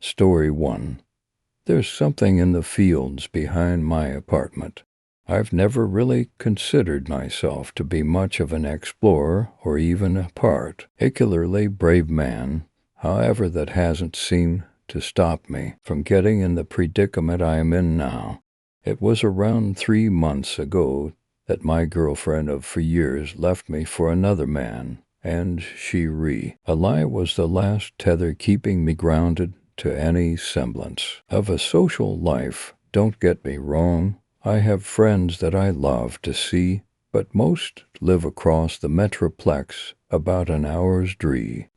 Story 1. There's something in the fields behind my apartment. I've never really considered myself to be much of an explorer or even a particularly brave man. However, that hasn't seemed to stop me from getting in the predicament I am in now. It was around 3 months ago that my girlfriend of for years left me for another man, and a lie was the last tether keeping me grounded to any semblance of a social life. Don't get me wrong, I have friends that I love to see, but most live across the metroplex about an hour's drive.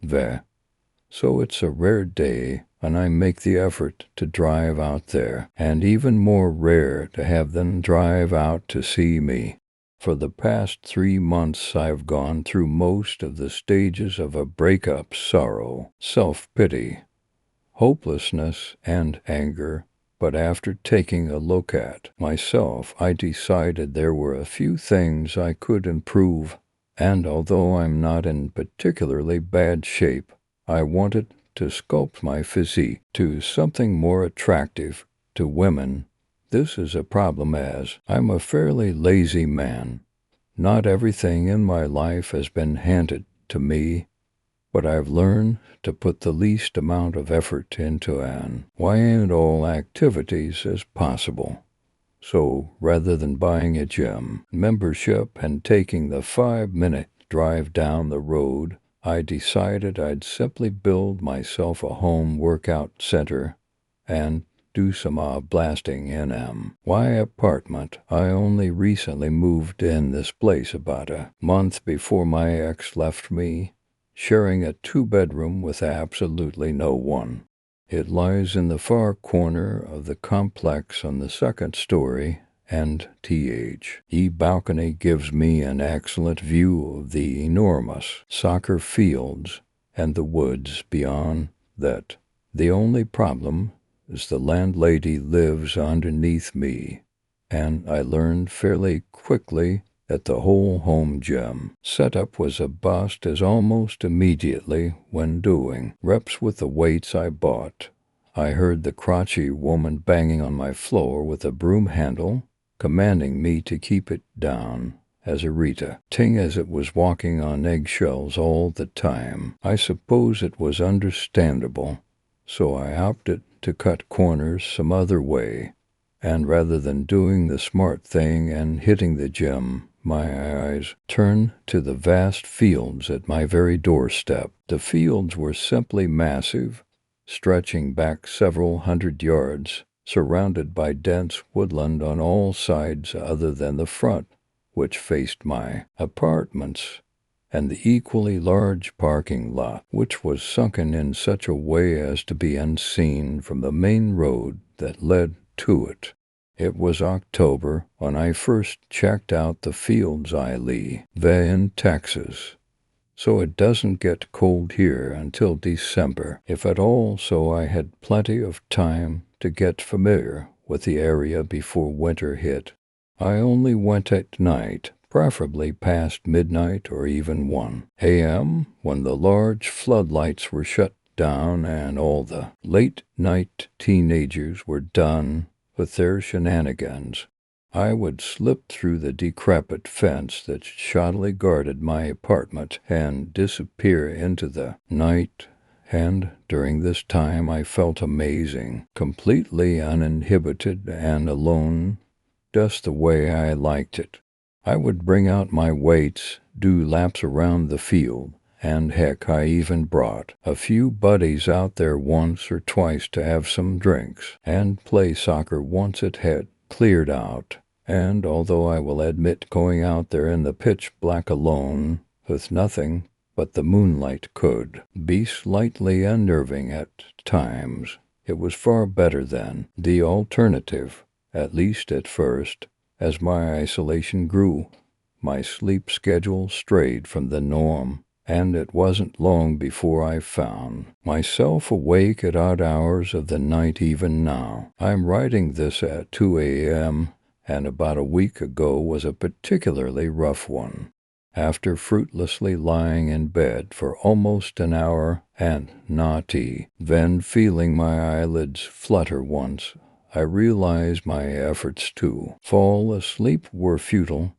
So it's a rare day, and I make the effort to drive out there, and even more rare to have them drive out to see me. For the past 3 months I've gone through most of the stages of a breakup: sorrow, self-pity, hopelessness, and anger. But after taking a look at myself, I decided there were a few things I could improve, and although I'm not in particularly bad shape, I wanted to sculpt my physique to something more attractive to women. This is a problem as I'm a fairly lazy man. Not everything in my life has been handed to me, but I've learned to put the least amount of effort into an wide all activities as possible. So rather than buying a gym membership and taking the 5-minute drive down the road, I decided I'd simply build myself a home workout center and do some blasting in my apartment. I only recently moved in this place about a month before my ex left me, sharing a 2-bedroom with absolutely no one. It lies in the far corner of the complex on the 2nd story, and the balcony gives me an excellent view of the enormous soccer fields and the woods beyond that. The only problem is the landlady lives underneath me, and I learned fairly quickly that the whole home gym setup was a bust, as almost immediately when doing reps with the weights I bought, I heard the crotchety woman banging on my floor with a broom handle, commanding me to keep it down, as ting as it was walking on eggshells all the time. I suppose it was understandable, so I opted to cut corners some other way, and rather than doing the smart thing and hitting the gym, my eyes turned to the vast fields at my very doorstep. The fields were simply massive, stretching back several hundred yards, surrounded by dense woodland on all sides other than the front, which faced my apartments, and the equally large parking lot, which was sunken in such a way as to be unseen from the main road that led to it. It was October when I first checked out the fields. I live in Texas, so it doesn't get cold here until December, if at all, so I had plenty of time to get familiar with the area before winter hit. I only went at night, preferably past midnight or even 1 a.m. when the large floodlights were shut down and all the late-night teenagers were done with their shenanigans. I would slip through the decrepit fence that shoddily guarded my apartment and disappear into the night, and during this time I felt amazing, completely uninhibited and alone, just the way I liked it. I would bring out my weights, do laps around the field, and heck, I even brought a few buddies out there once or twice to have some drinks and play soccer once it had cleared out. And although I will admit going out there in the pitch black alone, with nothing but the moonlight, could be slightly unnerving at times, it was far better than the alternative, at least at first. As my isolation grew, my sleep schedule strayed from the norm, and it wasn't long before I found myself awake at odd hours of the night. Even now, I'm writing this at 2 a.m., and about a week ago was a particularly rough one. After fruitlessly lying in bed for almost an hour and not then feeling my eyelids flutter once, I realized my efforts to fall asleep were futile,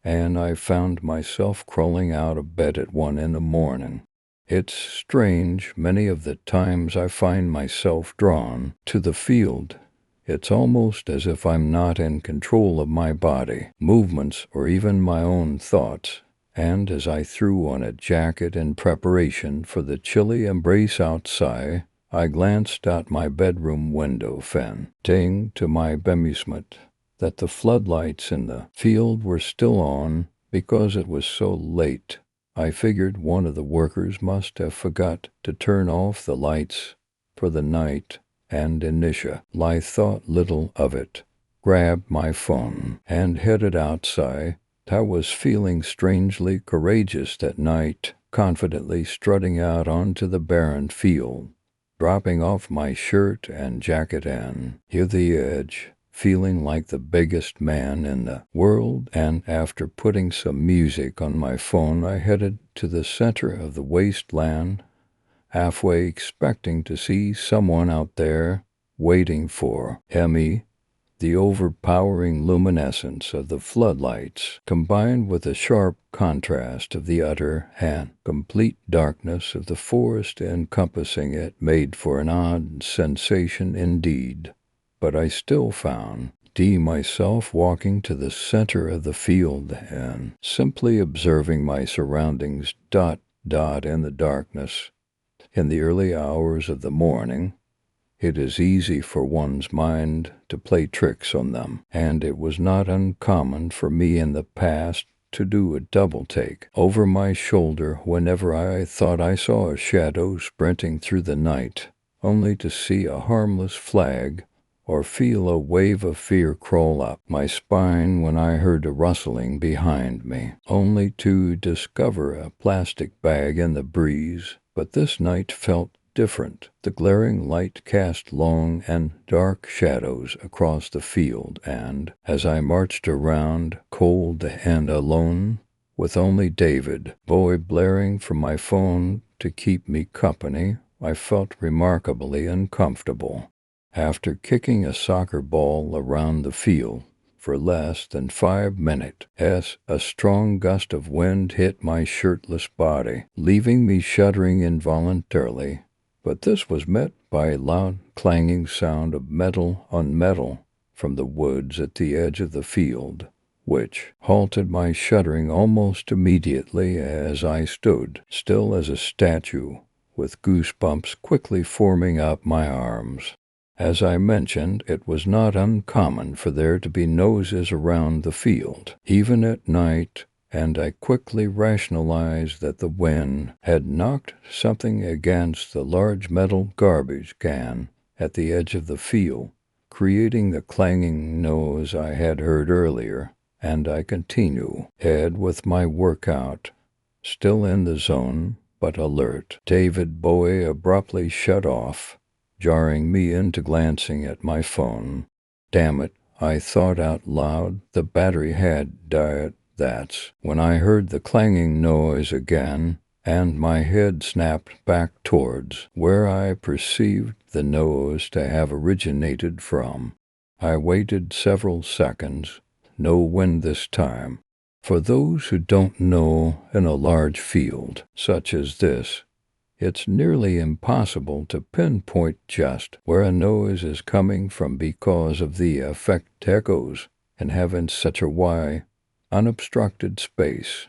and I found myself crawling out of bed at 1 in the morning. It's strange, many of the times I find myself drawn to the field. It's almost as if I'm not in control of my body, movements, or even my own thoughts. And as I threw on a jacket in preparation for the chilly embrace outside, I glanced out my bedroom window, fanting to my bemusement that the floodlights in the field were still on because it was so late. I figured one of the workers must have forgot to turn off the lights for the night, and I thought little of it, grabbed my phone, and headed outside. I was feeling strangely courageous that night, confidently strutting out onto the barren field, dropping off my shirt and jacket and near the edge, feeling like the biggest man in the world. And after putting some music on my phone, I headed to the center of the wasteland, halfway expecting to see someone out there waiting for me. The overpowering luminescence of the floodlights, combined with the sharp contrast of the utter and complete darkness of the forest encompassing it, made for an odd sensation indeed. But I still found myself walking to the center of the field and simply observing my surroundings in the darkness. In the early hours of the morning, it is easy for one's mind to play tricks on them, and it was not uncommon for me in the past to do a double take over my shoulder whenever I thought I saw a shadow sprinting through the night, only to see a harmless flag or feel a wave of fear crawl up my spine when I heard a rustling behind me, only to discover a plastic bag in the breeze. But this night felt different. The glaring light cast long and dark shadows across the field, and as I marched around, cold and alone, with only David Bowie blaring from my phone to keep me company, I felt remarkably uncomfortable. After kicking a soccer ball around the field for less than 5 minutes, a strong gust of wind hit my shirtless body, leaving me shuddering involuntarily. But this was met by a loud clanging sound of metal on metal from the woods at the edge of the field, which halted my shuddering almost immediately as I stood, still as a statue, with goosebumps quickly forming up my arms. As I mentioned, it was not uncommon for there to be noises around the field, even at night, and I quickly rationalized that the wind had knocked something against the large metal garbage can at the edge of the field, creating the clanging noise I had heard earlier, and I continued with my workout, still in the zone, but alert. David Bowie abruptly shut off, jarring me into glancing at my phone. Damn it, I thought out loud, the battery had died. That's when I heard the clanging noise again, and my head snapped back towards where I perceived the noise to have originated from. I waited several seconds, no wind this time. For those who don't know, in a large field such as this, it's nearly impossible to pinpoint just where a noise is coming from because of the effect echoes and having such a wide, unobstructed space.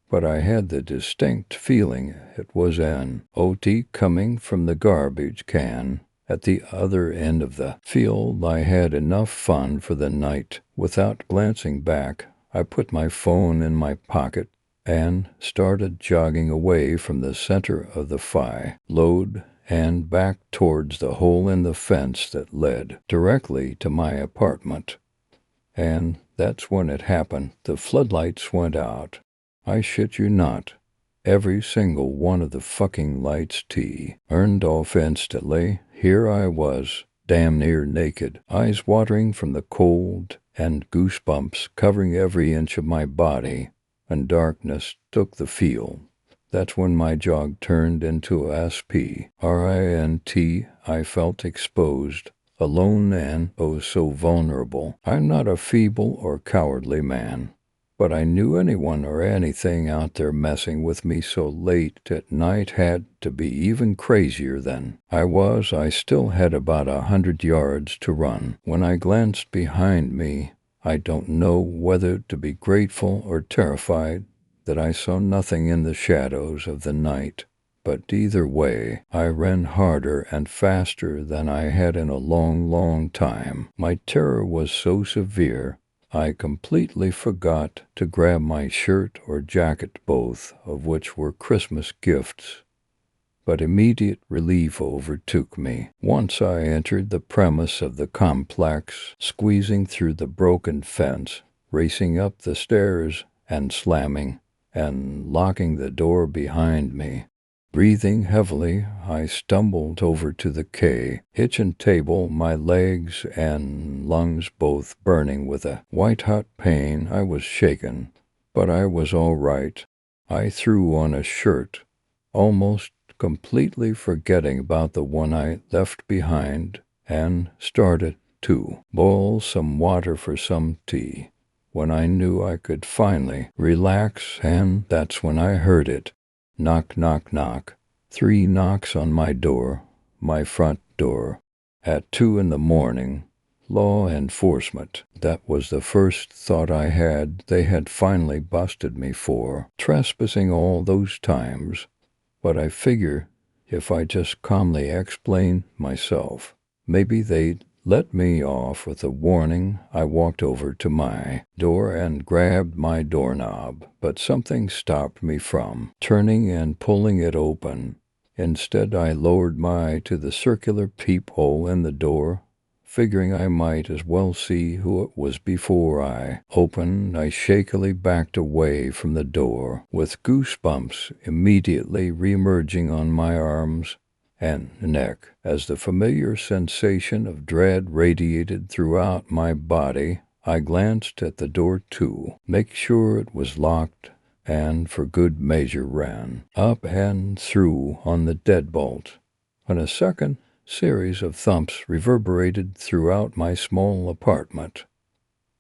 But I had the distinct feeling it was an OT coming from the garbage can at the other end of the field. I had enough fun for the night. Without glancing back, I put my phone in my pocket and started jogging away from the center of the load and back towards the hole in the fence that led directly to my apartment. And that's when it happened. The floodlights went out. I shit you not. Every single one of the fucking lights turned off instantly. Here I was, damn near naked, eyes watering from the cold and goosebumps covering every inch of my body, and darkness took the field. That's when my jog turned into a sprint. I felt exposed, alone and oh so vulnerable. I'm not a feeble or cowardly man, but I knew anyone or anything out there messing with me so late at night had to be even crazier than I was. I still had about 100 yards to run. When I glanced behind me, I don't know whether to be grateful or terrified that I saw nothing in the shadows of the night. But either way, I ran harder and faster than I had in a long, long time. My terror was so severe, I completely forgot to grab my shirt or jacket, both of which were Christmas gifts. But immediate relief overtook me. Once I entered the premise of the complex, squeezing through the broken fence, racing up the stairs and slamming and locking the door behind me. Breathing heavily, I stumbled over to the kitchen table, my legs and lungs both burning with a white-hot pain. I was shaken, but I was all right. I threw on a shirt, almost completely forgetting about the one I left behind, and started to boil some water for some tea. When I knew I could finally relax, and that's when I heard it. Knock, knock, knock. 3 knocks on my door, my front door, at 2 in the morning. Law enforcement. That was the first thought I had. They had finally busted me for trespassing all those times. But I figure if I just calmly explain myself, maybe they'd let me off with a warning. I walked over to my door and grabbed my doorknob, but something stopped me from turning and pulling it open. Instead, I lowered my eye to the circular peephole in the door, figuring I might as well see who it was before I opened. I shakily backed away from the door, with goosebumps immediately reemerging on my arms and neck as the familiar sensation of dread radiated throughout my body. I glanced at the door to make sure it was locked, and for good measure ran up and through on the deadbolt. When a second series of thumps reverberated throughout my small apartment,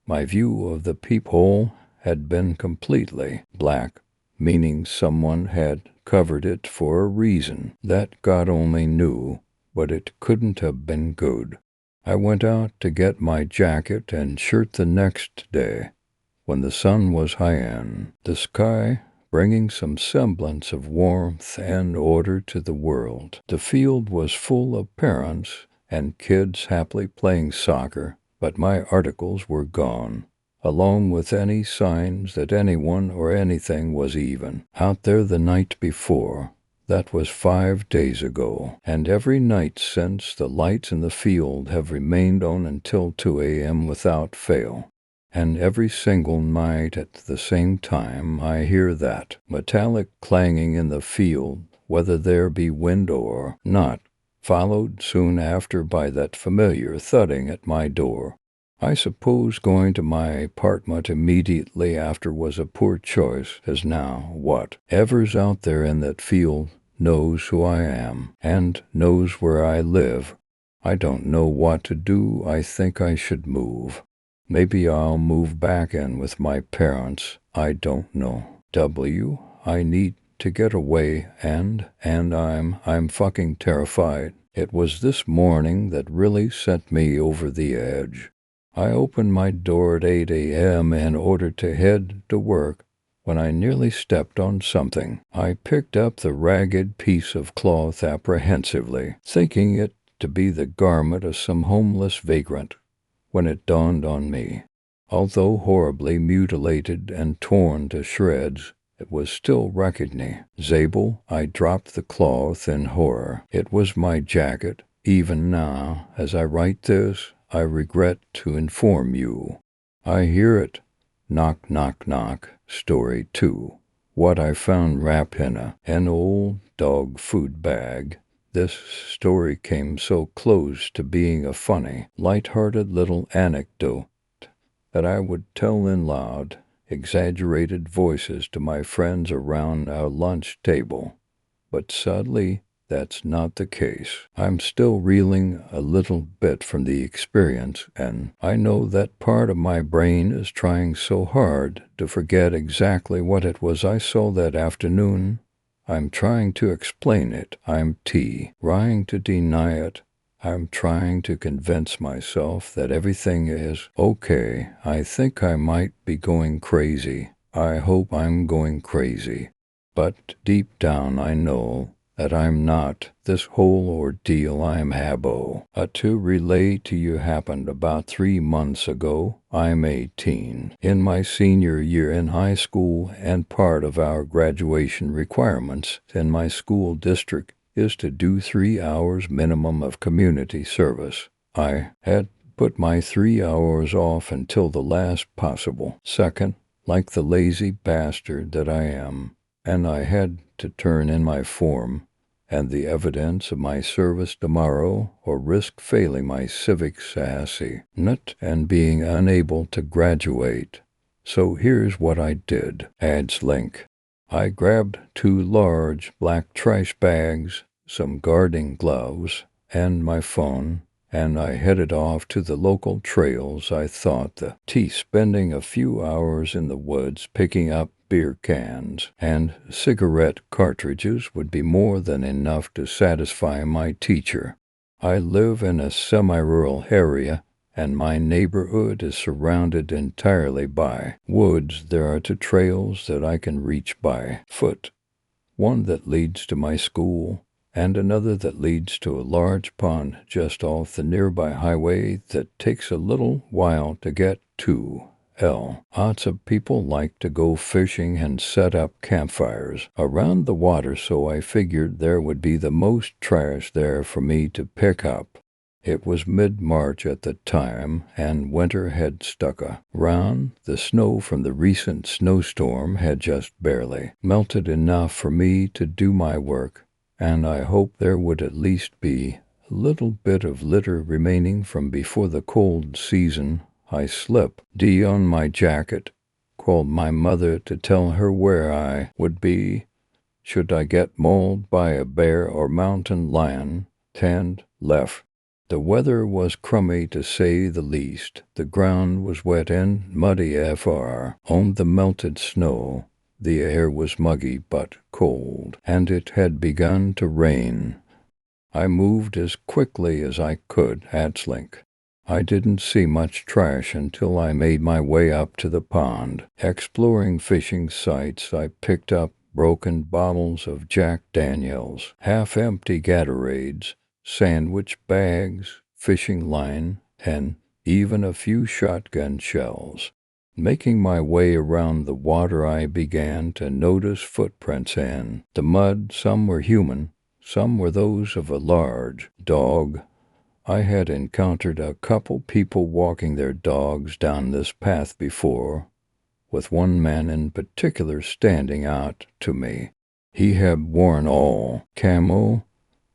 my view of the peephole had been completely black, meaning someone had covered it for a reason that God only knew, but it couldn't have been good. I went out to get my jacket and shirt the next day, when the sun was high in the sky, bringing some semblance of warmth and order to the world. The field was full of parents and kids happily playing soccer, but my articles were gone, along with any signs that anyone or anything was even out there the night before. That was 5 days ago, and every night since the lights in the field have remained on until 2 a.m. without fail. And every single night at the same time I hear that metallic clanging in the field, whether there be wind or not, followed soon after by that familiar thudding at my door. I suppose going to my apartment immediately after was a poor choice, as now whatever's out there in that field knows who I am and knows where I live. I don't know what to do. I think I should move. Maybe I'll move back in with my parents. I don't know. I need to get away, and I'm fucking terrified. It was this morning that really sent me over the edge. I opened my door at 8 a.m. in order to head to work when I nearly stepped on something. I picked up the ragged piece of cloth apprehensively, thinking it to be the garment of some homeless vagrant, when it dawned on me. Although horribly mutilated and torn to shreds, it was still recognizable. I dropped the cloth in horror. It was my jacket. Even now, as I write this, I regret to inform you. I hear it. Knock, knock, knock. Story 2. What I found wrapped in an old dog food bag. This story came so close to being a funny, light-hearted little anecdote that I would tell in loud exaggerated voices to my friends around our lunch table. But sadly, that's not the case. I'm still reeling a little bit from the experience, and I know that part of my brain is trying so hard to forget exactly what it was I saw that afternoon. I'm trying to explain it. I'm trying to deny it. I'm trying to convince myself that everything is okay. I think I might be going crazy. I hope I'm going crazy. But deep down I know that I'm not. This whole ordeal I'm habo. To relate to you happened about 3 months ago. I'm 18. In my senior year in high school, and part of our graduation requirements in my school district is to do 3 hours minimum of community service. I had put my 3 hours off until the last possible second, like the lazy bastard that I am, and I had to turn in my form and the evidence of my service tomorrow, or risk failing my civic sassy nut and being unable to graduate. So here's what I did. Adds link. I grabbed 2 large black trash bags, some gardening gloves, and my phone, and I headed off to the local trails. I thought spending a few hours in the woods picking up beer cans and cigarette cartridges would be more than enough to satisfy my teacher. I live in a semi-rural area, and my neighborhood is surrounded entirely by woods. There are 2 trails that I can reach by foot, one that leads to my school, and another that leads to a large pond just off the nearby highway that takes a little while to get to. Lots of people like to go fishing and set up campfires around the water, so I figured there would be the most trash there for me to pick up. It was mid-March at the time, and winter had stuck around. The snow from the recent snowstorm had just barely melted enough for me to do my work, and I hoped there would at least be a little bit of litter remaining from before the cold season. I slipped on my jacket, called my mother to tell her where I would be should I get mauled by a bear or mountain lion, and left. The weather was crummy to say the least. The ground was wet and muddy on the melted snow. The air was muggy but cold, and it had begun to rain. I moved as quickly as I could at Slink. I didn't see much trash until I made my way up to the pond. Exploring fishing sites, I picked up broken bottles of Jack Daniels, half-empty Gatorades, sandwich bags, fishing line, and even a few shotgun shells. Making my way around the water, I began to notice footprints in the mud. Some were human, some were those of a large dog. I had encountered a couple people walking their dogs down this path before, with one man in particular standing out to me. He had worn all camo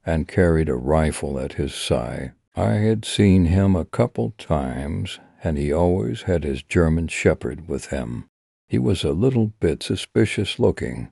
and carried a rifle at his side. I had seen him a couple times, and he always had his German Shepherd with him. He was a little bit suspicious looking,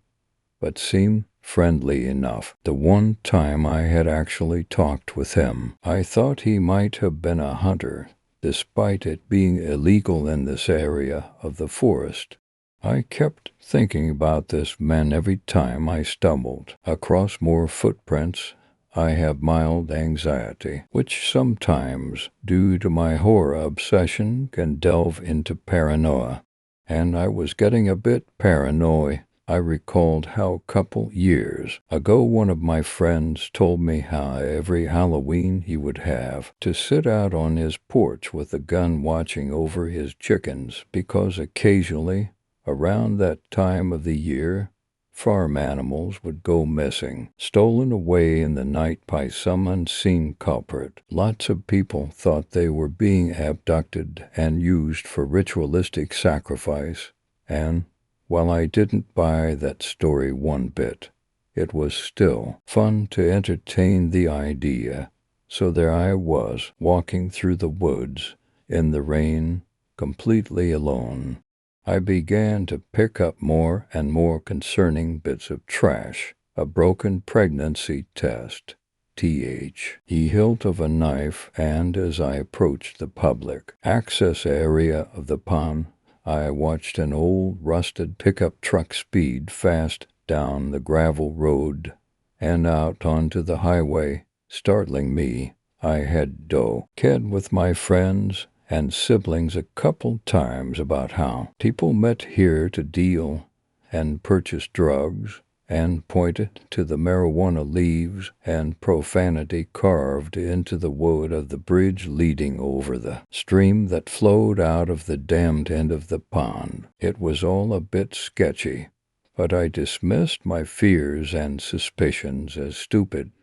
but seemed friendly enough. The one time I had actually talked with him, I thought he might have been a hunter, despite it being illegal in this area of the forest. I kept thinking about this man every time I stumbled across more footprints. I have mild anxiety, which sometimes, due to my horror obsession, can delve into paranoia, and I was getting a bit paranoid. I recalled how a couple years ago one of my friends told me how every Halloween he would have to sit out on his porch with a gun watching over his chickens, because occasionally, around that time of the year, farm animals would go missing, stolen away in the night by some unseen culprit. Lots of people thought they were being abducted and used for ritualistic sacrifice, and while I didn't buy that story one bit, it was still fun to entertain the idea. So there I was, walking through the woods in the rain, completely alone. I began to pick up more and more concerning bits of trash. A broken pregnancy test. The hilt of a knife, and as I approached the public access area of the pond, I watched an old rusted pickup truck speed fast down the gravel road and out onto the highway, startling me. I had kid with my friends and siblings a couple times about how people met here to deal and purchase drugs, and pointed to the marijuana leaves and profanity carved into the wood of the bridge leading over the stream that flowed out of the dammed end of the pond. It was all a bit sketchy, but I dismissed my fears and suspicions as stupid,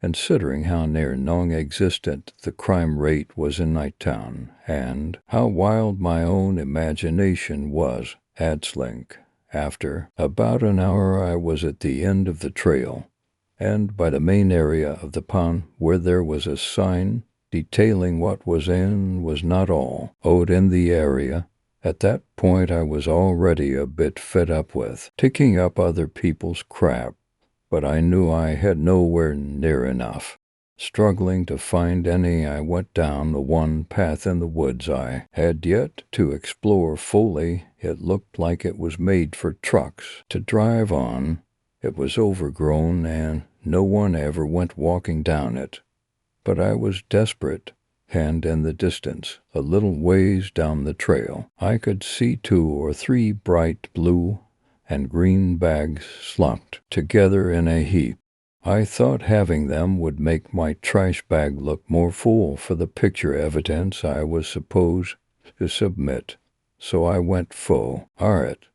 considering how near non-existent the crime rate was in Nighttown, and how wild my own imagination was. Adslink. After about an hour I was at the end of the trail, and by the main area of the pond where there was a sign detailing what was in was not all owed in the area. At that point I was already a bit fed up with picking up other people's crap, but I knew I had nowhere near enough. Struggling to find any, I went down the one path in the woods I had yet to explore fully. It looked like it was made for trucks to drive on. It was overgrown, and no one ever went walking down it. But I was desperate, and in the distance, a little ways down the trail, I could see 2 or 3 bright blue and green bags slumped together in a heap. I thought having them would make my trash bag look more full for the picture evidence I was supposed to submit, so I went full art.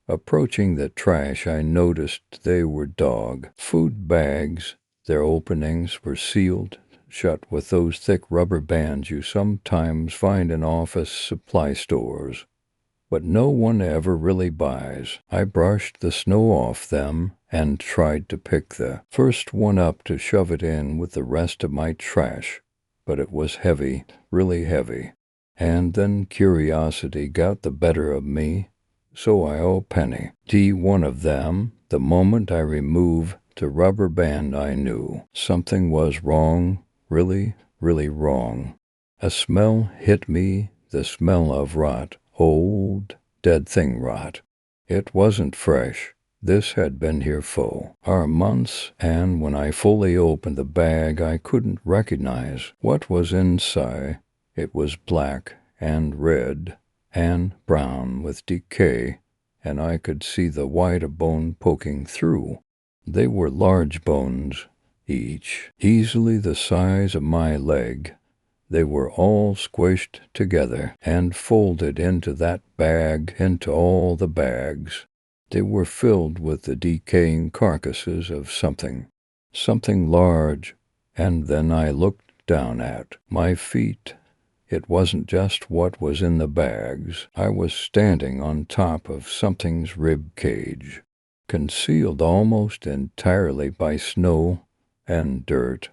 Approaching the trash, I noticed they were dog food bags. Their openings were sealed shut with those thick rubber bands you sometimes find in office supply stores, but no one ever really buys. I brushed the snow off them and tried to pick the first one up to shove it in with the rest of my trash, but it was heavy, really heavy. And then curiosity got the better of me, so I opened one of them. The moment I removed the rubber band, I knew something was wrong, really, really wrong. A smell hit me, the smell of rot. Old, dead thing rot. It wasn't fresh. This had been here for months, and when I fully opened the bag, I couldn't recognize what was inside. It was black and red and brown with decay, and I could see the white of bone poking through. They were large bones, each easily the size of my leg. They were all squished together and folded into that bag, into all the bags. They were filled with the decaying carcasses of something large, and then I looked down at my feet. It wasn't just what was in the bags. I was standing on top of something's rib cage, concealed almost entirely by snow and dirt.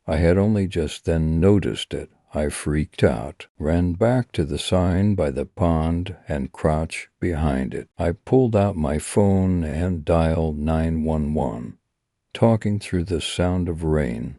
I had only just then noticed it. I freaked out, ran back to the sign by the pond and crouched behind it. I pulled out my phone and dialed 911, talking through the sound of rain.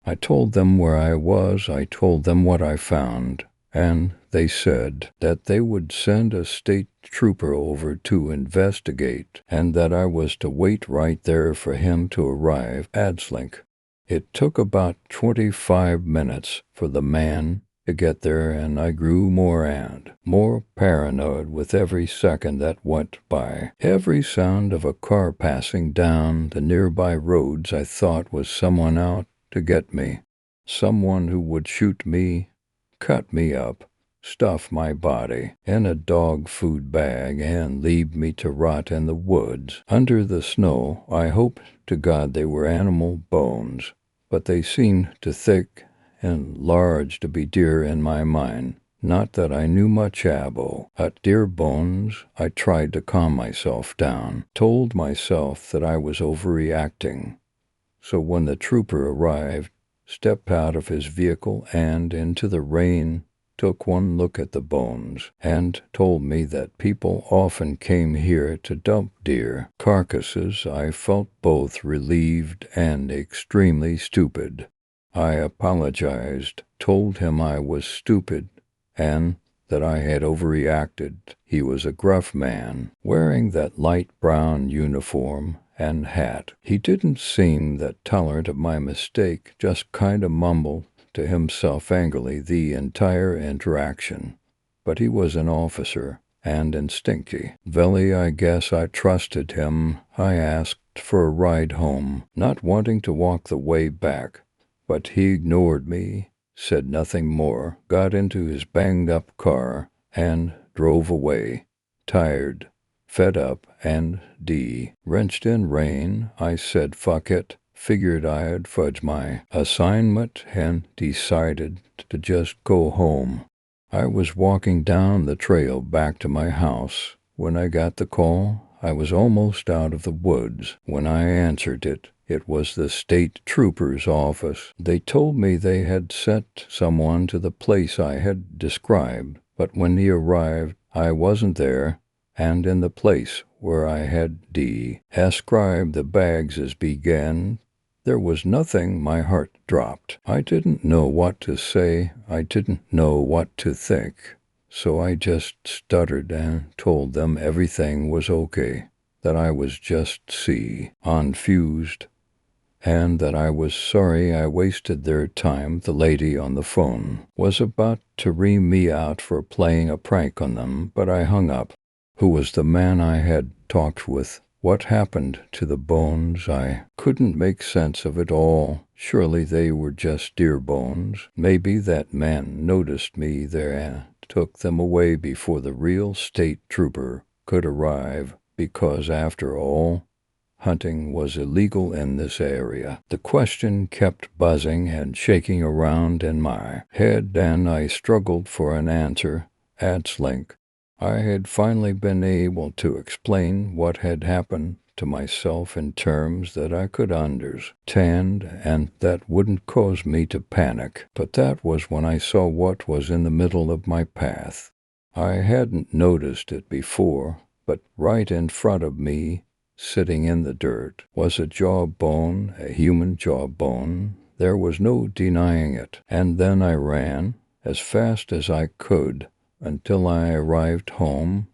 I told them where I was, I told them what I found, and they said that they would send a state trooper over to investigate, and that I was to wait right there for him to arrive. Adslink. It took about 25 minutes for the man to get there, and I grew more and more paranoid with every second that went by. Every sound of a car passing down the nearby roads I thought was someone out to get me, someone who would shoot me, cut me up, stuff my body in a dog food bag, and leave me to rot in the woods under the snow. I hoped to God they were animal bones, but they seemed too thick and large to be deer in my mind. Not that I knew much about deer bones. I tried to calm myself down, told myself that I was overreacting. So when the trooper arrived, stepped out of his vehicle and into the rain took one look at the bones and told me that people often came here to dump deer carcasses, I felt both relieved and extremely stupid. I apologized, told him I was stupid, and that I had overreacted. He was a gruff man, wearing that light brown uniform and hat. He didn't seem that tolerant of my mistake, just kinda mumbled to himself angrily the entire interaction. But he was an officer and instincty. Veli, I guess I trusted him. I asked for a ride home, not wanting to walk the way back, but he ignored me, said nothing more, got into his banged-up car, and drove away, tired, fed up, and drenched in rain. I said fuck it, figured I'd fudge my assignment, and decided to just go home. I was walking down the trail back to my house when I got the call. I was almost out of the woods when I answered it. It was the state trooper's office. They told me they had sent someone to the place I had described, but when he arrived, I wasn't there, and in the place where I had described the bags as began, there was nothing. My heart dropped. I didn't know what to say. I didn't know what to think. So I just stuttered and told them everything was okay, that I was just confused, and that I was sorry I wasted their time. The lady on the phone was about to ream me out for playing a prank on them, but I hung up. Who was the man I had talked with? What happened to the bones? I couldn't make sense of it all. Surely they were just deer bones. Maybe that man noticed me there and took them away before the real state trooper could arrive, because after all, hunting was illegal in this area. The question kept buzzing and shaking around in my head, and I struggled for an answer at length. I had finally been able to explain what had happened to myself in terms that I could understand and that wouldn't cause me to panic. But that was when I saw what was in the middle of my path. I hadn't noticed it before, but right in front of me, sitting in the dirt, was a jawbone, a human jawbone. There was no denying it. And then I ran as fast as I could until I arrived home,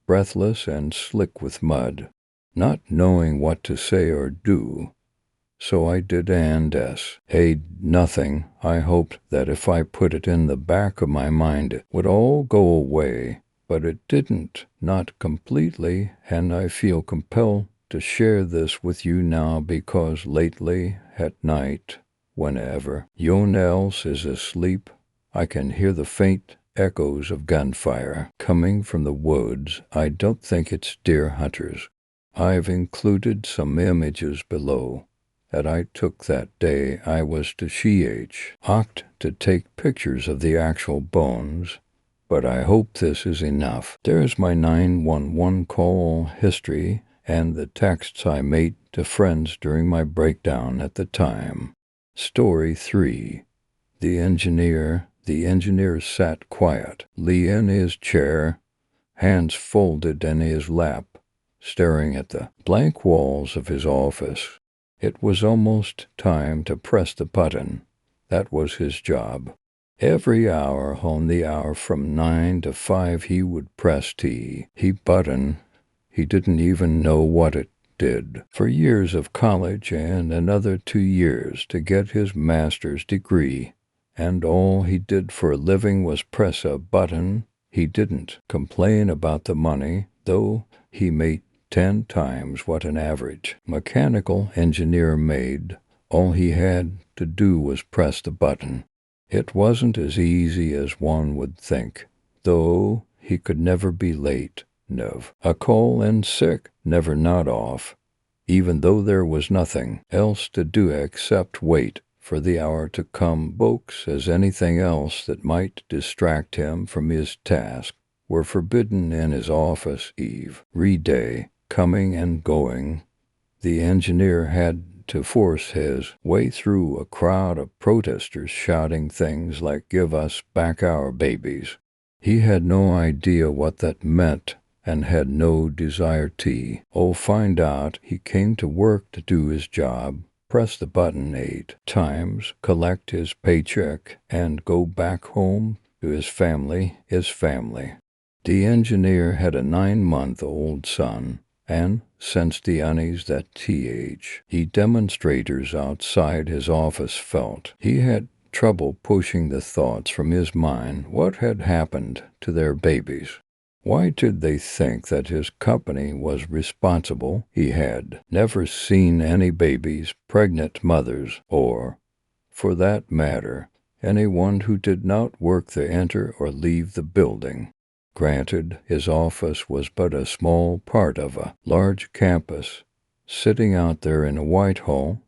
breathless and slick with mud, not knowing what to say or do. So I did nothing. I hoped that if I put it in the back of my mind it would all go away, but it didn't, not completely, and I feel compelled to share this with you now because lately, at night, whenever yon else is asleep, I can hear the faint echoes of gunfire coming from the woods. I don't think it's deer hunters. I've included some images below that I took that day I was to opt to take pictures of the actual bones, but I hope this is enough. There's my 911 call history and the texts I made to friends during my breakdown at the time. Story 3. The engineer sat quietly in his chair, hands folded in his lap, staring at the blank walls of his office. It was almost time to press the button. That was his job. Every hour on the hour from 9 to 5 he would press he button. He didn't even know what it did. For years of college and another 2 years to get his master's degree, and all he did for a living was press a button. He didn't complain about the money, though he made 10 times what an average mechanical engineer made. All he had to do was press the button. It wasn't as easy as one would think, though he could never be late. A call in sick, never nod off, even though there was nothing else to do except wait for the hour to come. Books as anything else that might distract him from his task were forbidden in his office. Every day, coming and going, the engineer had had to force his way through a crowd of protesters shouting things like, "Give us back our babies." He had no idea what that meant and had no desire to. Find out. He came to work to do his job, press the button 8 times, collect his paycheck, and go back home to his family. The engineer had a 9-month-old son, and since the unease that he demonstrators outside his office felt, he had trouble pushing the thoughts from his mind. What had happened to their babies? Why did they think that his company was responsible? He had never seen any babies, pregnant mothers, or, for that matter, anyone who did not work to enter or leave the building. Granted, his office was but a small part of a large campus. Sitting out there in Whitehall,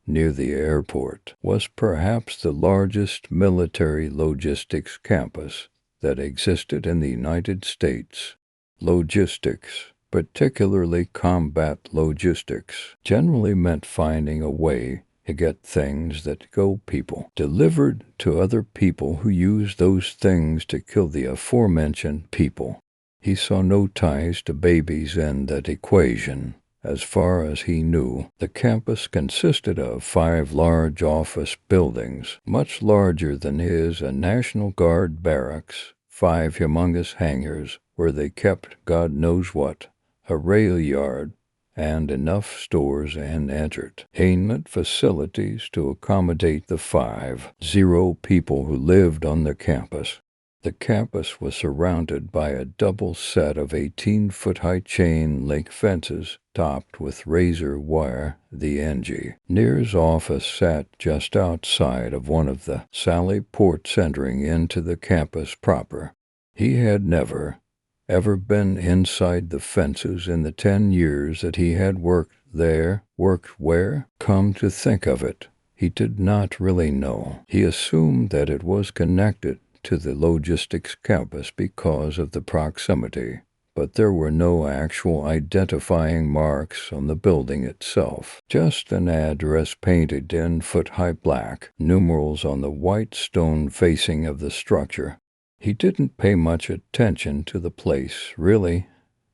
near the airport, was perhaps the largest military logistics campus that existed in the United States. Logistics, particularly combat logistics, generally meant finding a way to get things that go people delivered to other people who used those things to kill the aforementioned people. He saw no ties to babies in that equation. As far as he knew, the campus consisted of 5 large office buildings, much larger than his, a National Guard barracks, 5 humongous hangars where they kept God knows what, a rail yard, and enough stores and entertainment facilities to accommodate the 50 people who lived on the campus. The campus was surrounded by a double set of 18-foot-high chain-link fences topped with razor wire. The engineer's office sat just outside of one of the sally ports entering into the campus proper. He had never, ever been inside the fences in the 10 years that he had worked there. Worked where? Come to think of it, he did not really know. He assumed that it was connected to the logistics campus because of the proximity, but there were no actual identifying marks on the building itself, just an address painted in foot-high black numerals on the white stone facing of the structure. He didn't pay much attention to the place, really.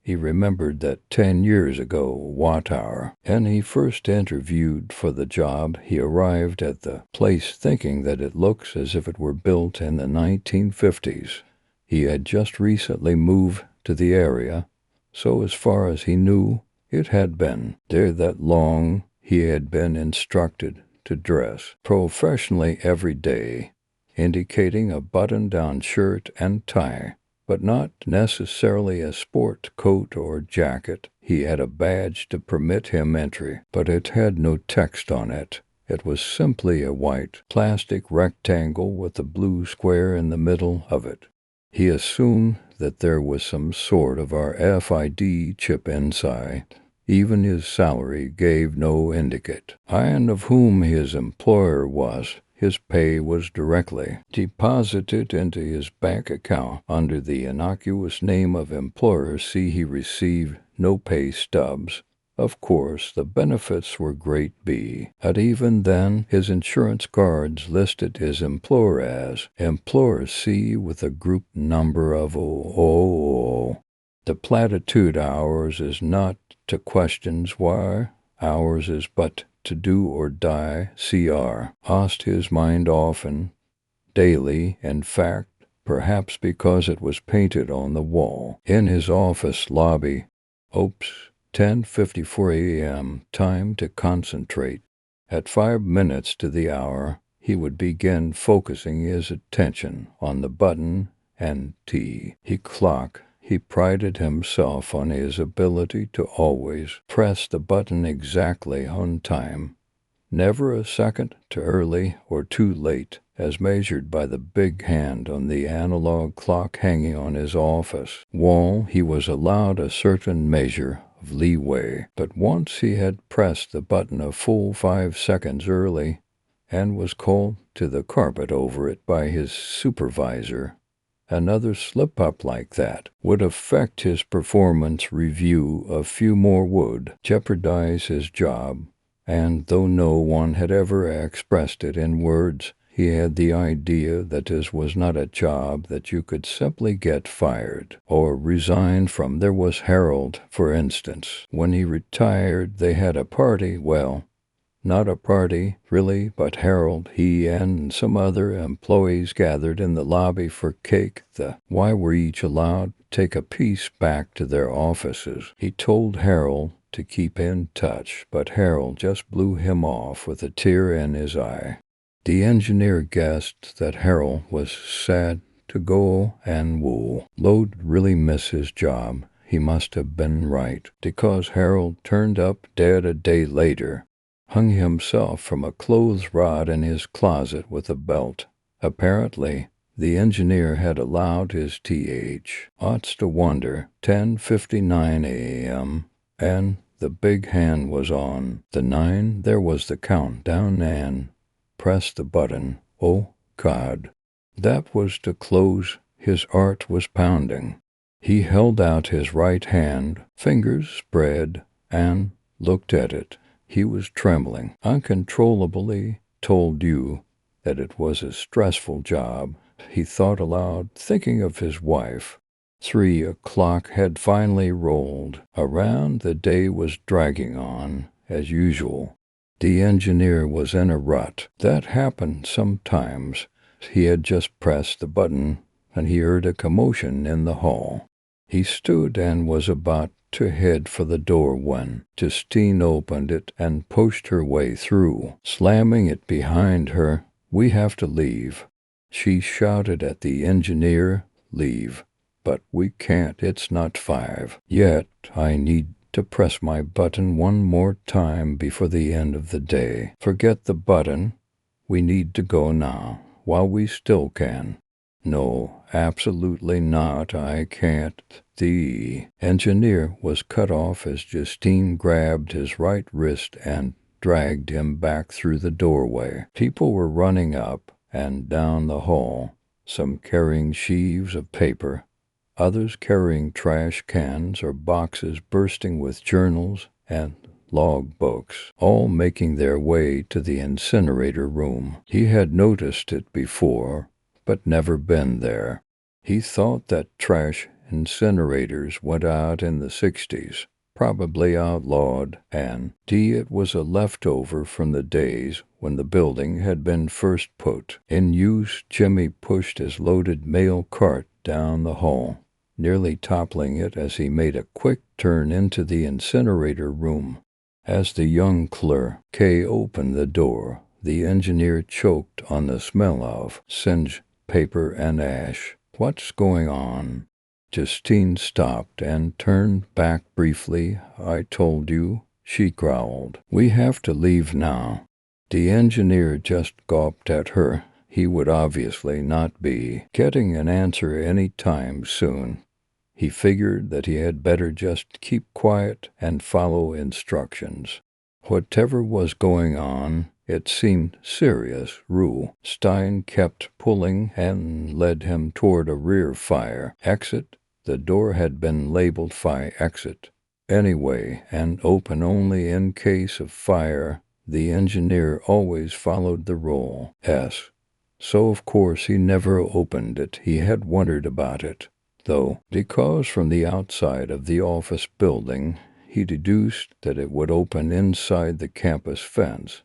He remembered that 10 years ago, what hour, and he first interviewed for the job, he arrived at the place thinking that it looks as if it were built in the 1950s. He had just recently moved to the area, so as far as he knew, it had been there that long. He had been instructed to dress professionally every day, indicating a button-down shirt and tie, but not necessarily a sport coat or jacket. He had a badge to permit him entry, but it had no text on it. It was simply a white plastic rectangle with a blue square in the middle of it. He assumed that there was some sort of RFID chip inside. Even his salary gave no indicate. And of whom his employer was. His pay was directly deposited into his bank account under the innocuous name of employer. He received no pay stubs. Of course, the benefits were great B, and even then his insurance cards listed his employer as Employer C with a group number of 000. The platitude ours is not to questions why, ours is but to do or die. Cr. Asked his mind often, daily, in fact, perhaps because it was painted on the wall in his office lobby. 10:54 a.m. Time to concentrate. At 5 minutes to the hour, he would begin focusing his attention on the button and He prided himself on his ability to always press the button exactly on time, never a second too early or too late, as measured by the big hand on the analog clock hanging on his office wall. He was allowed a certain measure of leeway, but once he had pressed the button a full 5 seconds early and was called to the carpet over it by his supervisor, another slip-up like that would affect his performance review. A few more would jeopardize his job, and though no one had ever expressed it in words, he had the idea that this was not a job that you could simply get fired or resign from. There was Harold, for instance. When he retired, they had a party. Well, not a party, really, but Harold, he and some other employees gathered in the lobby for cake. Why were each allowed to take a piece back to their offices? He told Harold to keep in touch, but Harold just blew him off with a tear in his eye. The engineer guessed that Harold was sad to go and Lo'd really miss his job. He must have been right, because Harold turned up dead a day later, hung himself from a clothes rod in his closet with a belt. Apparently, the engineer had allowed his th. Oughts to wonder, 10:59 a.m., and the big hand was on the 9. There was the countdown, and press the button. Oh, God. That was to close. His heart was pounding. He held out his right hand, fingers spread, and looked at it. He was trembling uncontrollably. Told you that it was a stressful job. He thought aloud, thinking of his wife. 3 o'clock had finally rolled around. The day was dragging on, as usual. The engineer was in a rut. That happened sometimes. He had just pressed the button, and he heard a commotion in the hall. He stood and was about to head for the door when Justine opened it and pushed her way through, slamming it behind her. "We have to leave," she shouted at the engineer. "Leave. But we can't. It's not 5 yet. I need to press my button one more time before the end of the day." "Forget the button. We need to go now, while we still can." "No, absolutely not. I can't." The engineer was cut off as Justine grabbed his right wrist and dragged him back through the doorway. People were running up and down the hall, some carrying sheaves of paper, others carrying trash cans or boxes bursting with journals and log books, all making their way to the incinerator room. He had noticed it before, but never been there. He thought that trash incinerators went out in the 60s, probably outlawed, and it was a leftover from the days when the building had been first put in use. Jimmy pushed his loaded mail cart down the hall, nearly toppling it as he made a quick turn into the incinerator room. As the young clerk opened the door, the engineer choked on the smell of singed paper and ash. "What's going on?" Justine stopped and turned back briefly. "I told you," she growled. "We have to leave now." The engineer just gawped at her. He would obviously not be getting an answer any time soon. He figured that he had better just keep quiet and follow instructions. Whatever was going on, it seemed serious. Stein kept pulling and led him toward a rear fire exit. The door had been labeled fire exit anyway, and open only in case of fire. The engineer always followed the rule. So of course he never opened it. He had wondered about it, though, because from the outside of the office building he deduced that it would open inside the campus fence.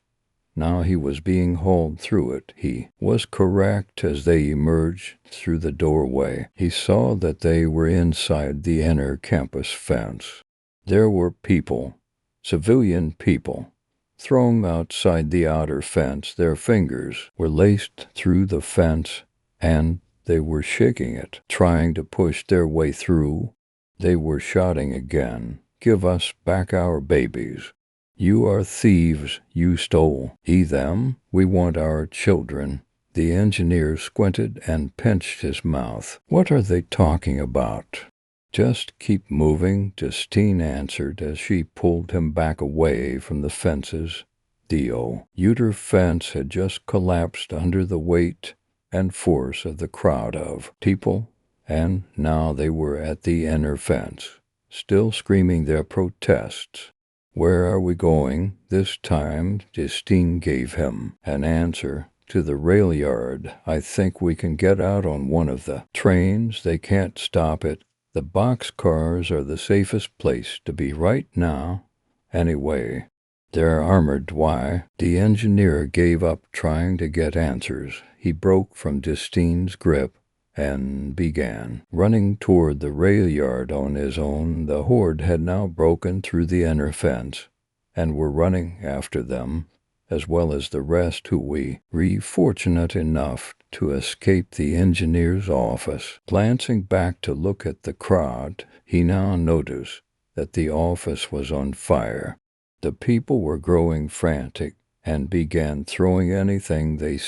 Now he was being hauled through it. He was correct. As they emerged through the doorway, he saw that they were inside the inner campus fence. There were people, civilian people, thrown outside the outer fence. Their fingers were laced through the fence, and they were shaking it, trying to push their way through. They were shouting again, "Give us back our babies. You are thieves. You stole them. We want our children." The engineer squinted and pinched his mouth. "What are they talking about?" "Just keep moving," Justine answered as she pulled him back away from the fences. The outer fence had just collapsed under the weight and force of the crowd of people, and now they were at the inner fence, still screaming their protests. "Where are we going this time?" Justine gave him an answer. "To the rail yard. I think we can get out on one of the trains. They can't stop it. The box cars are the safest place to be right now. Anyway, they're armored. Why?" The engineer gave up trying to get answers. He broke from Justine's grip and began running toward the rail yard on his own. The horde had now broken through the inner fence and were running after them, as well as the rest who were fortunate enough to escape the engineer's office. Glancing back to look at the crowd, he now noticed that the office was on fire. The people were growing frantic and began throwing anything they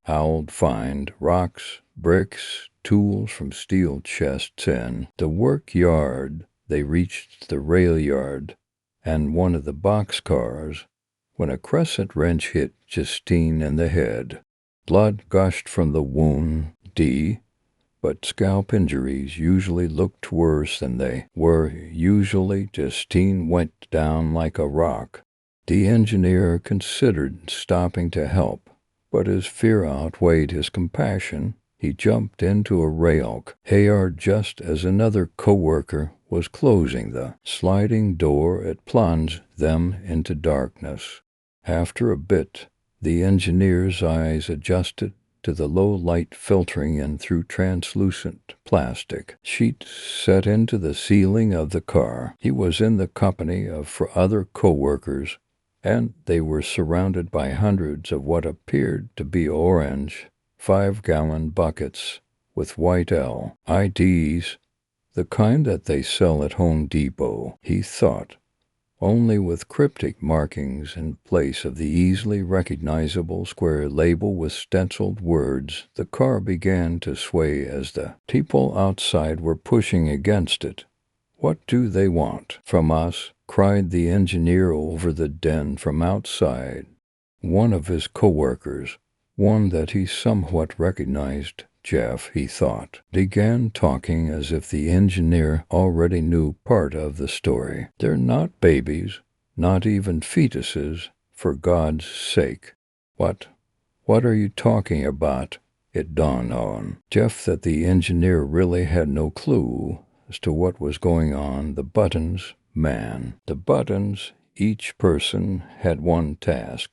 howled find rocks, bricks, tools from steel chests in the work yard. They reached the rail yard and one of the box cars when a crescent wrench hit Justine in the head. Blood gushed from the wound, but scalp injuries usually looked worse than they were. Usually, Justine went down like a rock. The engineer considered stopping to help, but his fear outweighed his compassion. He jumped into a rail car just as another co-worker was closing the sliding door. It plunged them into darkness. After a bit, the engineer's eyes adjusted to the low light filtering in through translucent plastic sheets set into the ceiling of the car. He was in the company of other co-workers, and they were surrounded by hundreds of what appeared to be orange 5-gallon buckets with white LEDs, the kind that they sell at Home Depot, he thought, only with cryptic markings in place of the easily recognizable square label with stenciled words. The car began to sway as the people outside were pushing against it. "What do they want from us?" cried the engineer over the din from outside. One of his co-workers, one that he somewhat recognized, Jeff, he thought, began talking as if the engineer already knew part of the story. "They're not babies, not even fetuses, for God's sake." What are you talking about?" It dawned on Jeff that the engineer really had no clue as to what was going on. The buttons, man. The buttons, each person had one task.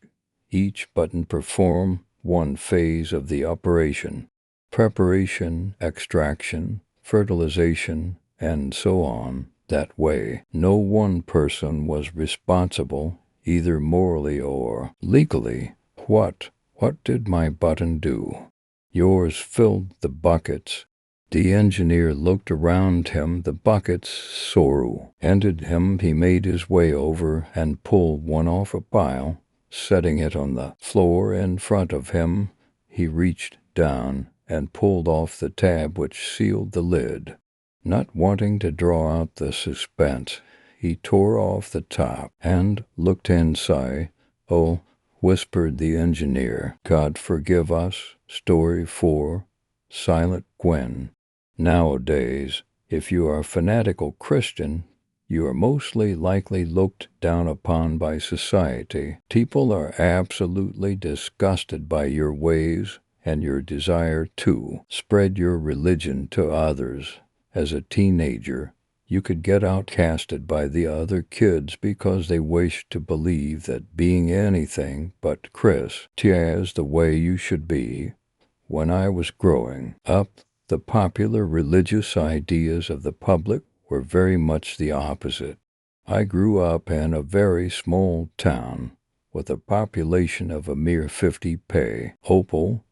Each button performed one phase of the operation. Preparation, extraction, fertilization, and so on. That way, no one person was responsible, either morally or legally. What did my button do?" "Yours filled the buckets." The engineer looked around him. The buckets ended him. He made his way over and pulled one off a pile, setting it on the floor in front of him. He reached down and pulled off the tab which sealed the lid. Not wanting to draw out the suspense, he tore off the top and looked inside. "Oh," whispered the engineer, "God forgive us." Story 4. Silent Gwen. Nowadays, if you are a fanatical Christian, you are mostly likely looked down upon by society. People are absolutely disgusted by your ways and your desire to spread your religion to others. As a teenager, you could get outcasted by the other kids because they wished to believe that being anything but Christian is the way you should be. When I was growing up, the popular religious ideas of the public were very much the opposite. I grew up in a very small town with a population of a mere 50 people.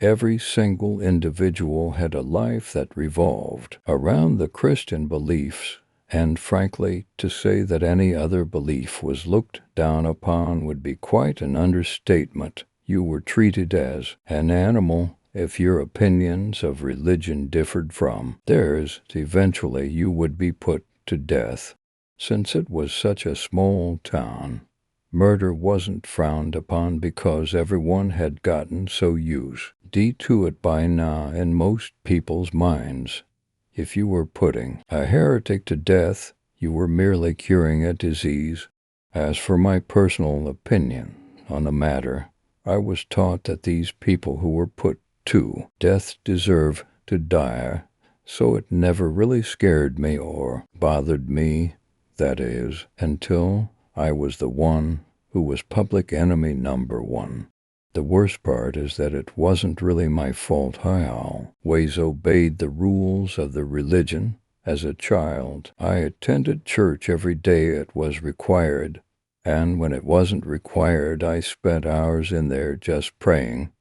Every single individual had a life that revolved around the Christian beliefs, and frankly, to say that any other belief was looked down upon would be quite an understatement. You were treated as an animal if your opinions of religion differed from theirs. Eventually you would be put to death. Since it was such a small town, murder wasn't frowned upon because everyone had gotten so used to it by now in most people's minds. If you were putting a heretic to death, you were merely curing a disease. As for my personal opinion on the matter, I was taught that these people who were put to death deserve to die, so it never really scared me or bothered me, that is, until I was the one who was public enemy number one. The worst part is that it wasn't really my fault. I always obeyed the rules of the religion. As a child, I attended church every day it was required, and when it wasn't required, I spent hours in there just praying.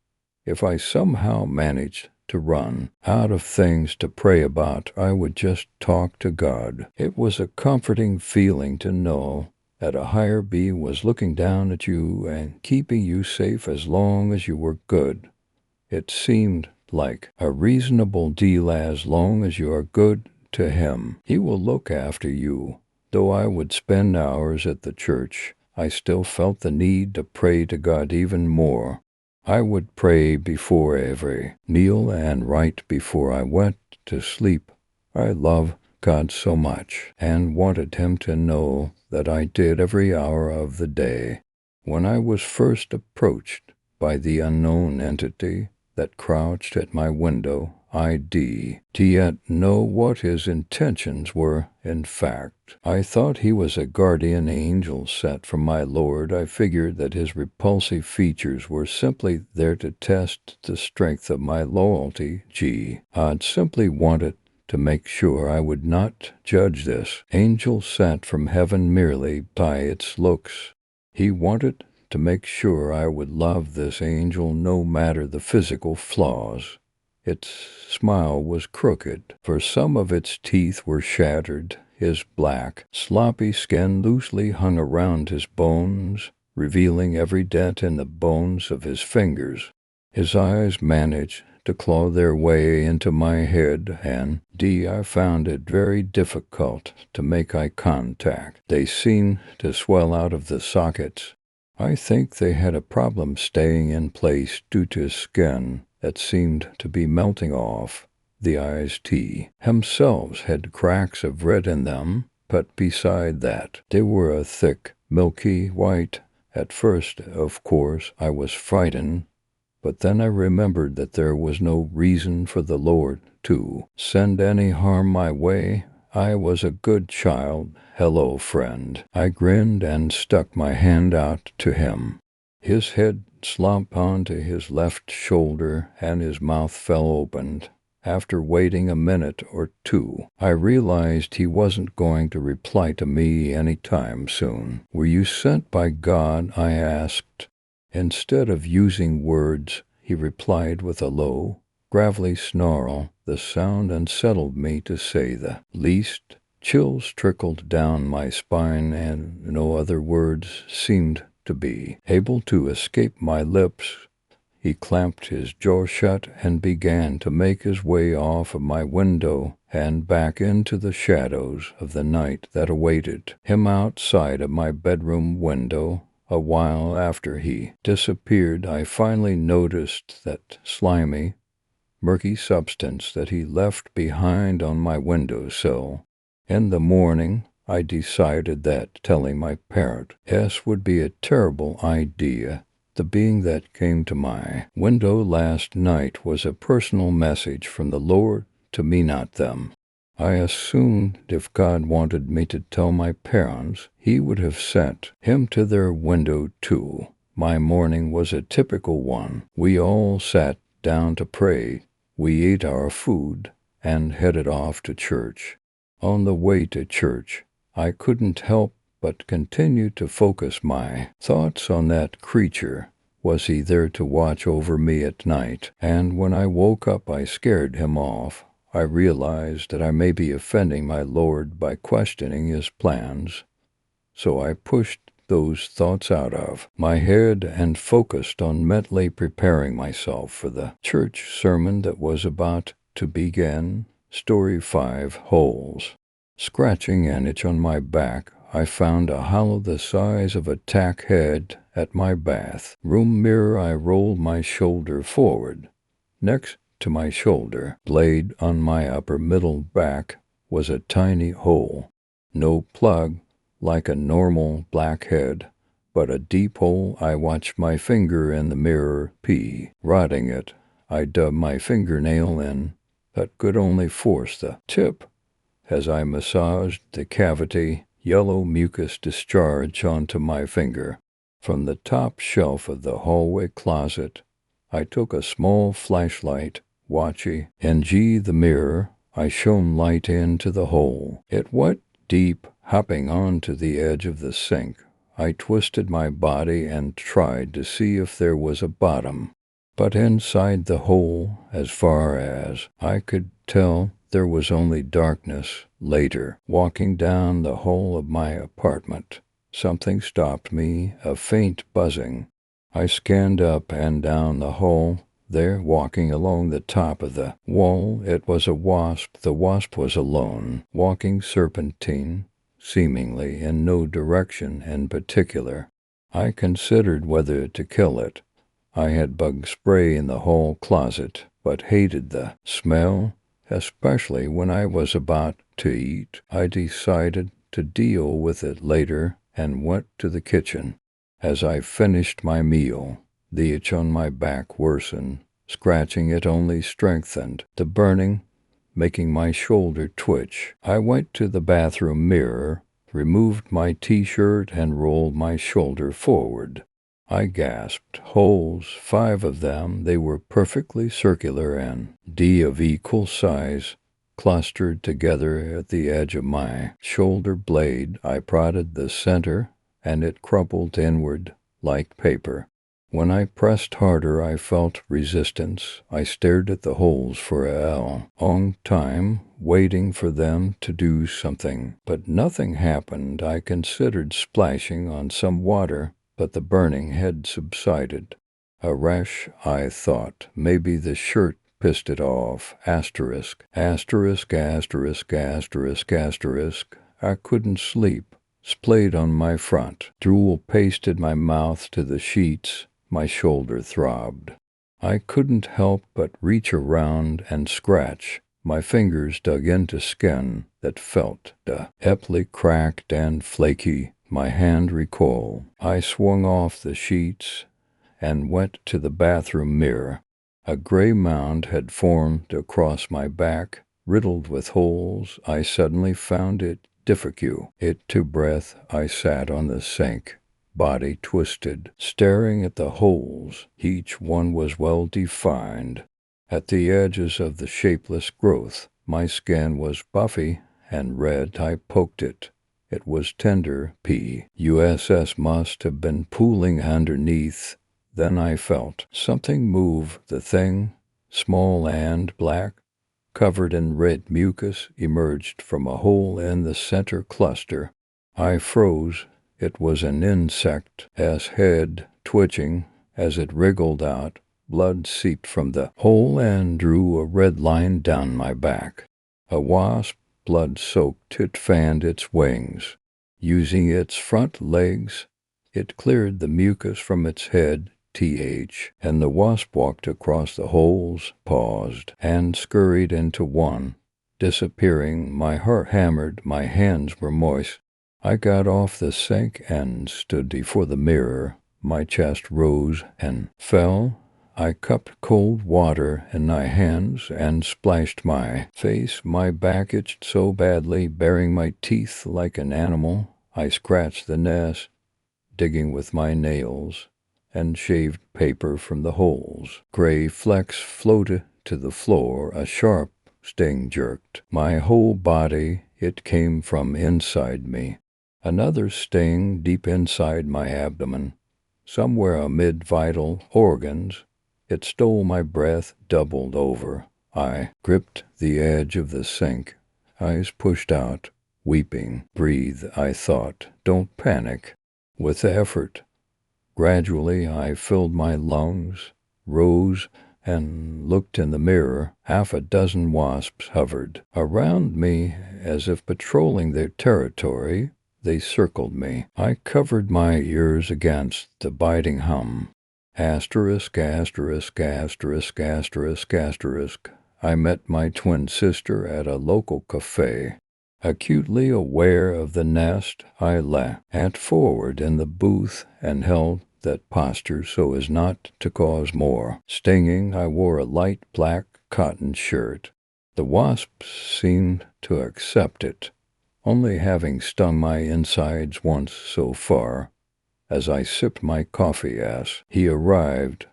If I somehow managed to run out of things to pray about, I would just talk to God. It was a comforting feeling to know that a higher being was looking down at you and keeping you safe as long as you were good. It seemed like a reasonable deal. As long as you are good to him, he will look after you. Though I would spend hours at the church, I still felt the need to pray to God even more. I would pray before every meal and right before I went to sleep. I love God so much and wanted him to know that I did every hour of the day. When I was first approached by the unknown entity that crouched at my window, I didn't yet know what his intentions were. In fact, I thought he was a guardian angel sent from my Lord. I figured that his repulsive features were simply there to test the strength of my loyalty. I'd simply wanted to make sure I would not judge this angel sent from heaven merely by its looks. He wanted to make sure I would love this angel no matter the physical flaws. Its smile was crooked, for some of its teeth were shattered. His black, sloppy skin loosely hung around his bones, revealing every dent in the bones of his fingers. His eyes managed to claw their way into my head, and I found it very difficult to make eye contact. They seemed to swell out of the sockets. I think they had a problem staying in place due to his skin that seemed to be melting off. The eyes themselves had cracks of red in them, but beside that, they were a thick, milky white. At first, of course, I was frightened, but then I remembered that there was no reason for the Lord to send any harm my way. I was a good child. Hello, friend. I grinned and stuck my hand out to him. His head slumped onto his left shoulder and his mouth fell open. After waiting a minute or two, I realized he wasn't going to reply to me any time soon. "Were you sent by God?" I asked. Instead of using words, he replied with a low, gravelly snarl. The sound unsettled me, to say the least. Chills trickled down my spine, and no other words seemed to be able to escape my lips. He clamped his jaw shut and began to make his way off of my window and back into the shadows of the night that awaited him outside of my bedroom window. A while after he disappeared, I finally noticed that slimy, murky substance that he left behind on my windowsill. In the morning, I decided that telling my parents would be a terrible idea. The being that came to my window last night was a personal message from the Lord to me, not them. I assumed if God wanted me to tell my parents, he would have sent him to their window too. My morning was a typical one. We all sat down to pray. We ate our food and headed off to church. On the way to church, I couldn't help but continue to focus my thoughts on that creature. Was he there to watch over me at night? And when I woke up, I scared him off. I realized that I may be offending my Lord by questioning his plans, so I pushed those thoughts out of my head and focused on mentally preparing myself for the church sermon that was about to begin. Story 5, Holes. Scratching an itch on my back, I found a hollow the size of a tack head at my bathroom mirror. I rolled my shoulder forward. Next to my shoulder blade on my upper middle back was a tiny hole. No plug, like a normal blackhead, but a deep hole. I watched my finger in the mirror pee, rotting it. I dug my fingernail in, but could only force the tip. As I massaged the cavity, yellow mucus discharged onto my finger. From the top shelf of the hallway closet, I took a small flashlight, watchy, and the mirror. I shone light into the hole. It went deep, hopping onto the edge of the sink. I twisted my body and tried to see if there was a bottom. But inside the hole, as far as I could tell, there was only darkness. Later, walking down the hall of my apartment, something stopped me, a faint buzzing. I scanned up and down the hall. There, walking along the top of the wall, it was a wasp. The wasp was alone, walking serpentine, seemingly in no direction in particular. I considered whether to kill it. I had bug spray in the hall closet, but hated the smell, especially when I was about to eat. I decided to deal with it later and went to the kitchen. As I finished my meal, the itch on my back worsened. Scratching it only strengthened the burning, making my shoulder twitch. I went to the bathroom mirror, removed my t-shirt, and rolled my shoulder forward. I gasped. Holes, 5 of them. They were perfectly circular and of equal size, clustered together at the edge of my shoulder blade. I prodded the center, and it crumpled inward like paper. When I pressed harder, I felt resistance. I stared at the holes for a long time, waiting for them to do something. But nothing happened. I considered splashing on some water, but the burning had subsided. A rash, I thought. Maybe the shirt pissed it off. Asterisk, asterisk, asterisk, asterisk, asterisk. I couldn't sleep. Splayed on my front. Drool pasted my mouth to the sheets. My shoulder throbbed. I couldn't help but reach around and scratch. My fingers dug into skin that felt deeply cracked and flaky. My hand recoiled. I swung off the sheets and went to the bathroom mirror. A gray mound had formed across my back, riddled with holes. I suddenly found it difficult to breathe. I sat on the sink, body twisted, staring at the holes. Each one was well defined. At the edges of the shapeless growth, my skin was buffy and red. I poked it. It was tender. USS must have been pooling underneath. Then I felt something move. The thing, small and black, covered in red mucus, emerged from a hole in the center cluster. I froze. It was an insect's head, twitching as it wriggled out. Blood seeped from the hole and drew a red line down my back. A wasp, blood-soaked. It fanned its wings. Using its front legs, it cleared the mucus from its head, and the wasp walked across the holes, paused, and scurried into one, disappearing. My heart hammered. My hands were moist. I got off the sink and stood before the mirror. My chest rose and fell. I cupped cold water in my hands and splashed my face. My back itched so badly, baring my teeth like an animal. I scratched the nest, digging with my nails, and shaved paper from the holes. Gray flecks floated to the floor. A sharp sting jerked my whole body. It came from inside me. Another sting deep inside my abdomen, somewhere amid vital organs. It stole my breath, doubled over. I gripped the edge of the sink, eyes pushed out, weeping. Breathe, I thought. Don't panic. With effort. Gradually, I filled my lungs, rose, and looked in the mirror. 6 wasps hovered around me as if patrolling their territory. They circled me. I covered my ears against the biting hum. Asterisk, asterisk, asterisk, asterisk, asterisk. I met my twin sister at a local cafe. Acutely aware of the nest, I leant forward in the booth and held that posture so as not to cause more stinging. I wore a light black cotton shirt. The wasps seemed to accept it, only having stung my insides once so far. As I sipped my coffee as he arrived,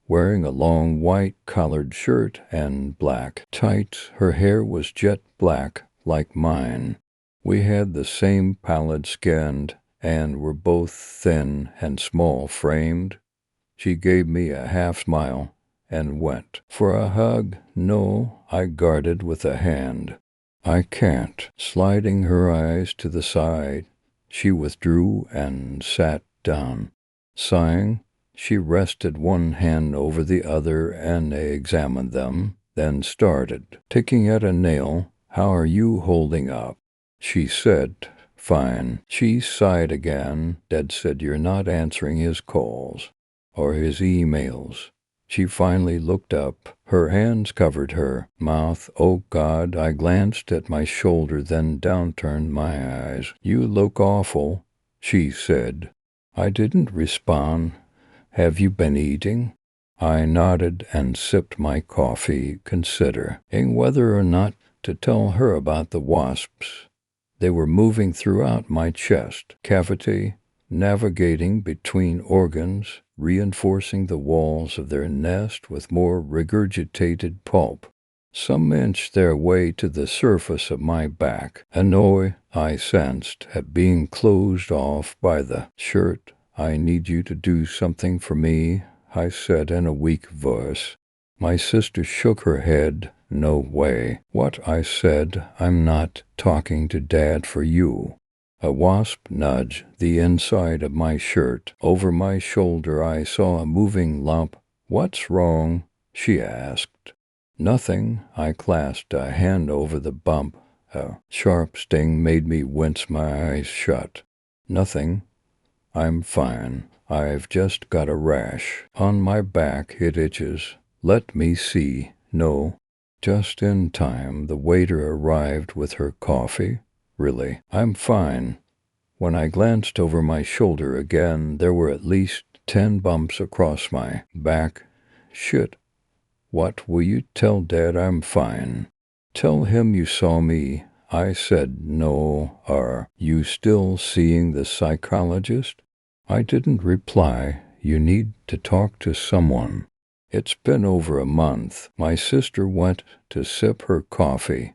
wearing a long white collared shirt and black tights. Her hair was jet black like mine. We had the same pallid skin and were both thin and small-framed. She gave me a half-smile and went for a hug. No, I guarded with a hand. I can't. Sliding her eyes to the side, she withdrew and sat down. Sighing, she rested one hand over the other and examined them, then started ticking at a nail. How are you holding up? She said, fine. She sighed again. Dad said you're not answering his calls or his emails. She finally looked up. Her hands covered her mouth. Oh, God. I glanced at my shoulder, then downturned my eyes. You look awful, she said. I didn't respond. Have you been eating? I nodded and sipped my coffee, considering whether or not to tell her about the wasps. They were moving throughout my chest cavity, navigating between organs, reinforcing the walls of their nest with more regurgitated pulp. Some inched their way to the surface of my back. Annoy, I sensed, at being closed off by the shirt. I need you to do something for me, I said in a weak voice. My sister shook her head. No way. What? I said. I'm not talking to Dad for you. A wasp nudged the inside of my shirt. Over my shoulder I saw a moving lump. What's wrong? She asked. Nothing. I clasped a hand over the bump. A sharp sting made me wince, my eyes shut. Nothing. I'm fine. I've just got a rash on my back. It itches. Let me see. No. Just in time, the waiter arrived with her coffee. Really, I'm fine. When I glanced over my shoulder again, there were at least 10 bumps across my back. Shit. What? Will you tell Dad I'm fine? Tell him you saw me. I said no. Are you still seeing the psychologist? I didn't reply. You need to talk to someone. It's been over a month. My sister went to sip her coffee,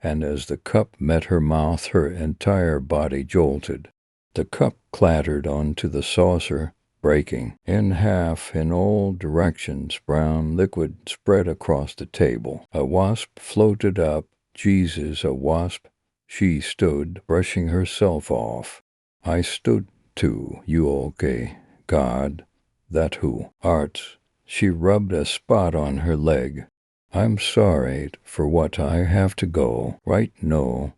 and as the cup met her mouth, her entire body jolted. The cup clattered onto the saucer, breaking in half in all directions. Brown liquid spread across the table. A wasp floated up. Jesus, a wasp. She stood, brushing herself off. I stood too. You okay? God. That who? Arts. She rubbed a spot on her leg. I'm sorry for what I have to go. Right? No.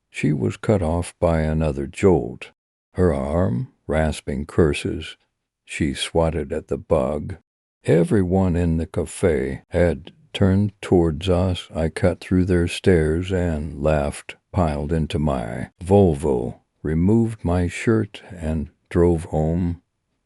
She was cut off by another jolt. Her arm, rasping curses, she swatted at the bug. Everyone in the cafe had turned towards us. I cut through their stares and laughed, piled into my Volvo, removed my shirt, and drove home.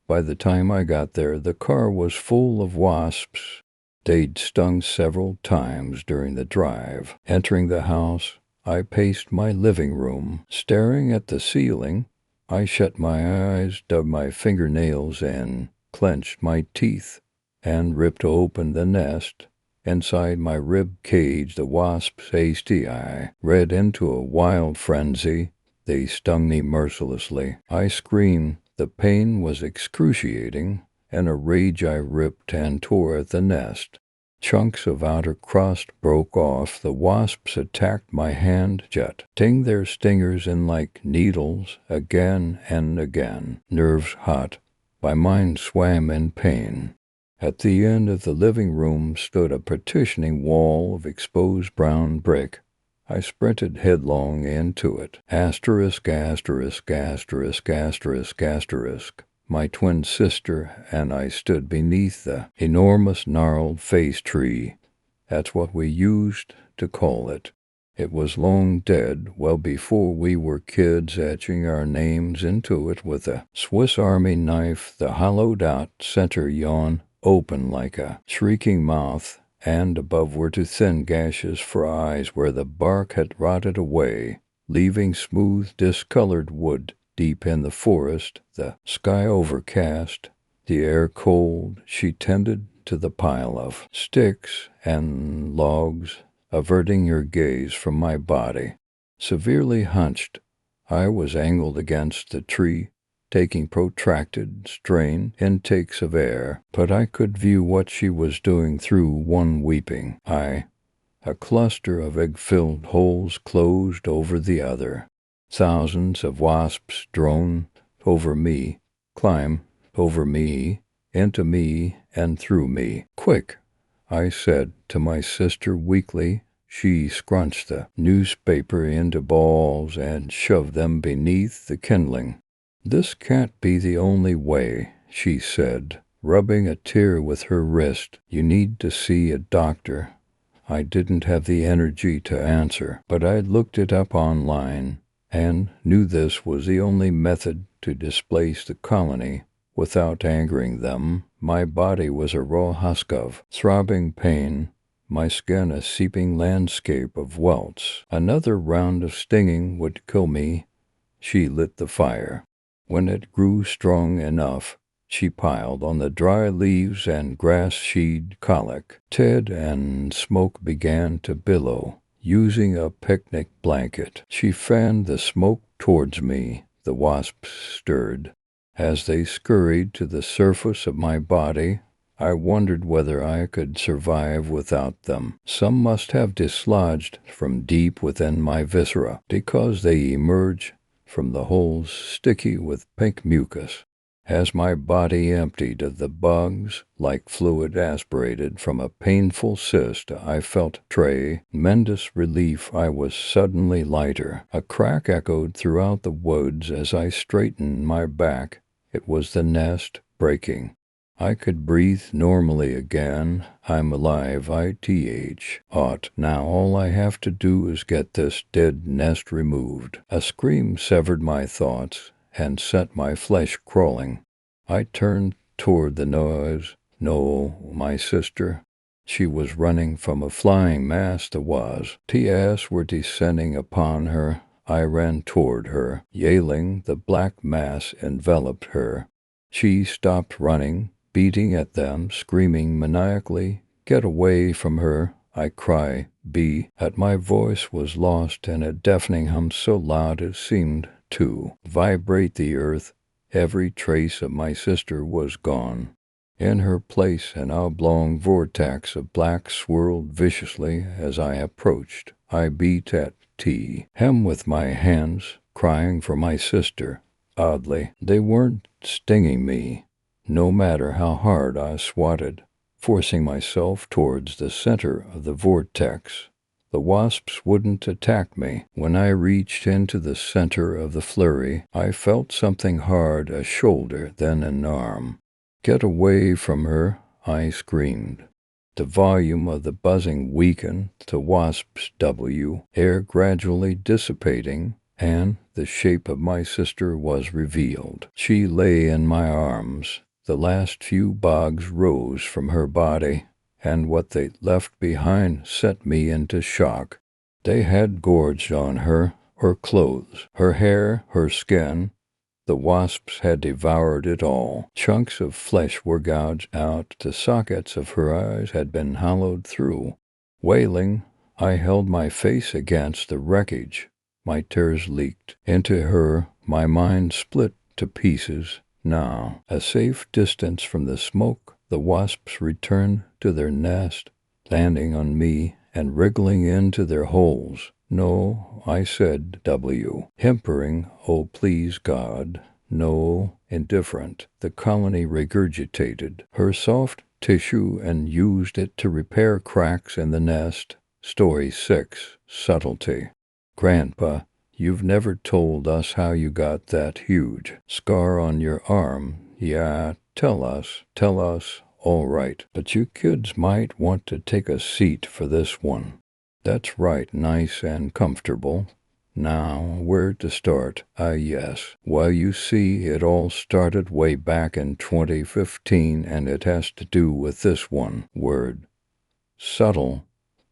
By the time I got there, the car was full of wasps. They'd stung several times during the drive. Entering the house, I paced my living room, staring at the ceiling. I shut my eyes, dug my fingernails in, clenched my teeth, and ripped open the nest. Inside my rib cage, the wasps' hasty eye read into a wild frenzy. They stung me mercilessly. I screamed. The pain was excruciating. In a rage I ripped and tore at the nest. Chunks of outer crust broke off. The wasps attacked my hand, jetting their stingers in like needles again and again. Nerves hot. My mind swam in pain. At the end of the living room stood a partitioning wall of exposed brown brick. I sprinted headlong into it. Asterisk, asterisk, asterisk, asterisk, asterisk. My twin sister and I stood beneath the enormous gnarled face tree. That's what we used to call it. It was long dead, well before we were kids, etching our names into it with a Swiss Army knife, the hollowed-out center yawn open like a shrieking mouth, and above were two thin gashes for eyes where the bark had rotted away, leaving smooth, discolored wood deep in the forest, the sky overcast, the air cold. She tended to the pile of sticks and logs, averting your gaze from my body. Severely hunched, I was angled against the tree, taking protracted, strained intakes of air, but I could view what she was doing through one weeping eye. A cluster of egg-filled holes closed over the other. Thousands of wasps drone over me, climb over me, into me, and through me. "Quick," I said to my sister weakly. She scrunched the newspaper into balls and shoved them beneath the kindling. "This can't be the only way," she said, rubbing a tear with her wrist. "You need to see a doctor." I didn't have the energy to answer, but I looked it up online and knew this was the only method to displace the colony without angering them. My body was a raw husk of throbbing pain, my skin a seeping landscape of welts. Another round of stinging would kill me. She lit the fire. When it grew strong enough, she piled on the dry leaves and grass-sheed colic. Ted and smoke began to billow. Using a picnic blanket, she fanned the smoke towards me. The wasps stirred. As they scurried to the surface of my body, I wondered whether I could survive without them. Some must have dislodged from deep within my viscera, because they emerged from the holes sticky with pink mucus. As my body emptied of the bugs, like fluid aspirated from a painful cyst, I felt tremendous relief. I was suddenly lighter. A crack echoed throughout the woods as I straightened my back. It was the nest breaking. I could breathe normally again. I'm alive, ought. Now all I have to do is get this dead nest removed. A scream severed my thoughts and set my flesh crawling. I turned toward the noise. No, my sister. She was running from a flying mass that was. TS were descending upon her. I ran toward her. Yelling, the black mass enveloped her. She stopped running, beating at them, screaming maniacally. "Get away from her," I cry. At my voice was lost in a deafening hum so loud it seemed to vibrate the earth. Every trace of my sister was gone. In her place, an oblong vortex of black swirled viciously as I approached. I beat at him with my hands, crying for my sister. Oddly, they weren't stinging me, no matter how hard I swatted, forcing myself towards the center of the vortex. The wasps wouldn't attack me. When I reached into the center of the flurry, I felt something hard, a shoulder, then an arm. "Get away from her," I screamed. The volume of the buzzing weakened to wasps W, air gradually dissipating, and the shape of my sister was revealed. She lay in my arms. The last few bugs rose from her body, and what they left behind set me into shock. They had gorged on her clothes, her hair, her skin. The wasps had devoured it all. Chunks of flesh were gouged out. The sockets of her eyes had been hollowed through. Wailing, I held my face against the wreckage. My tears leaked into her. My mind split to pieces. Now, a safe distance from the smoke, the wasps returned to their nest, landing on me and wriggling into their holes. "No," I said, whimpering, "oh, please, God, no." Indifferent, the colony regurgitated her soft tissue and used it to repair cracks in the nest. Story 6. Subtlety. "Grandpa, you've never told us how you got that huge scar on your arm." "Yeah, tell us. All right, but you kids might want to take a seat for this one. That's right, nice and comfortable. Now, where to start? Yes. Well, you see, it all started way back in 2015, and it has to do with this one word, subtle.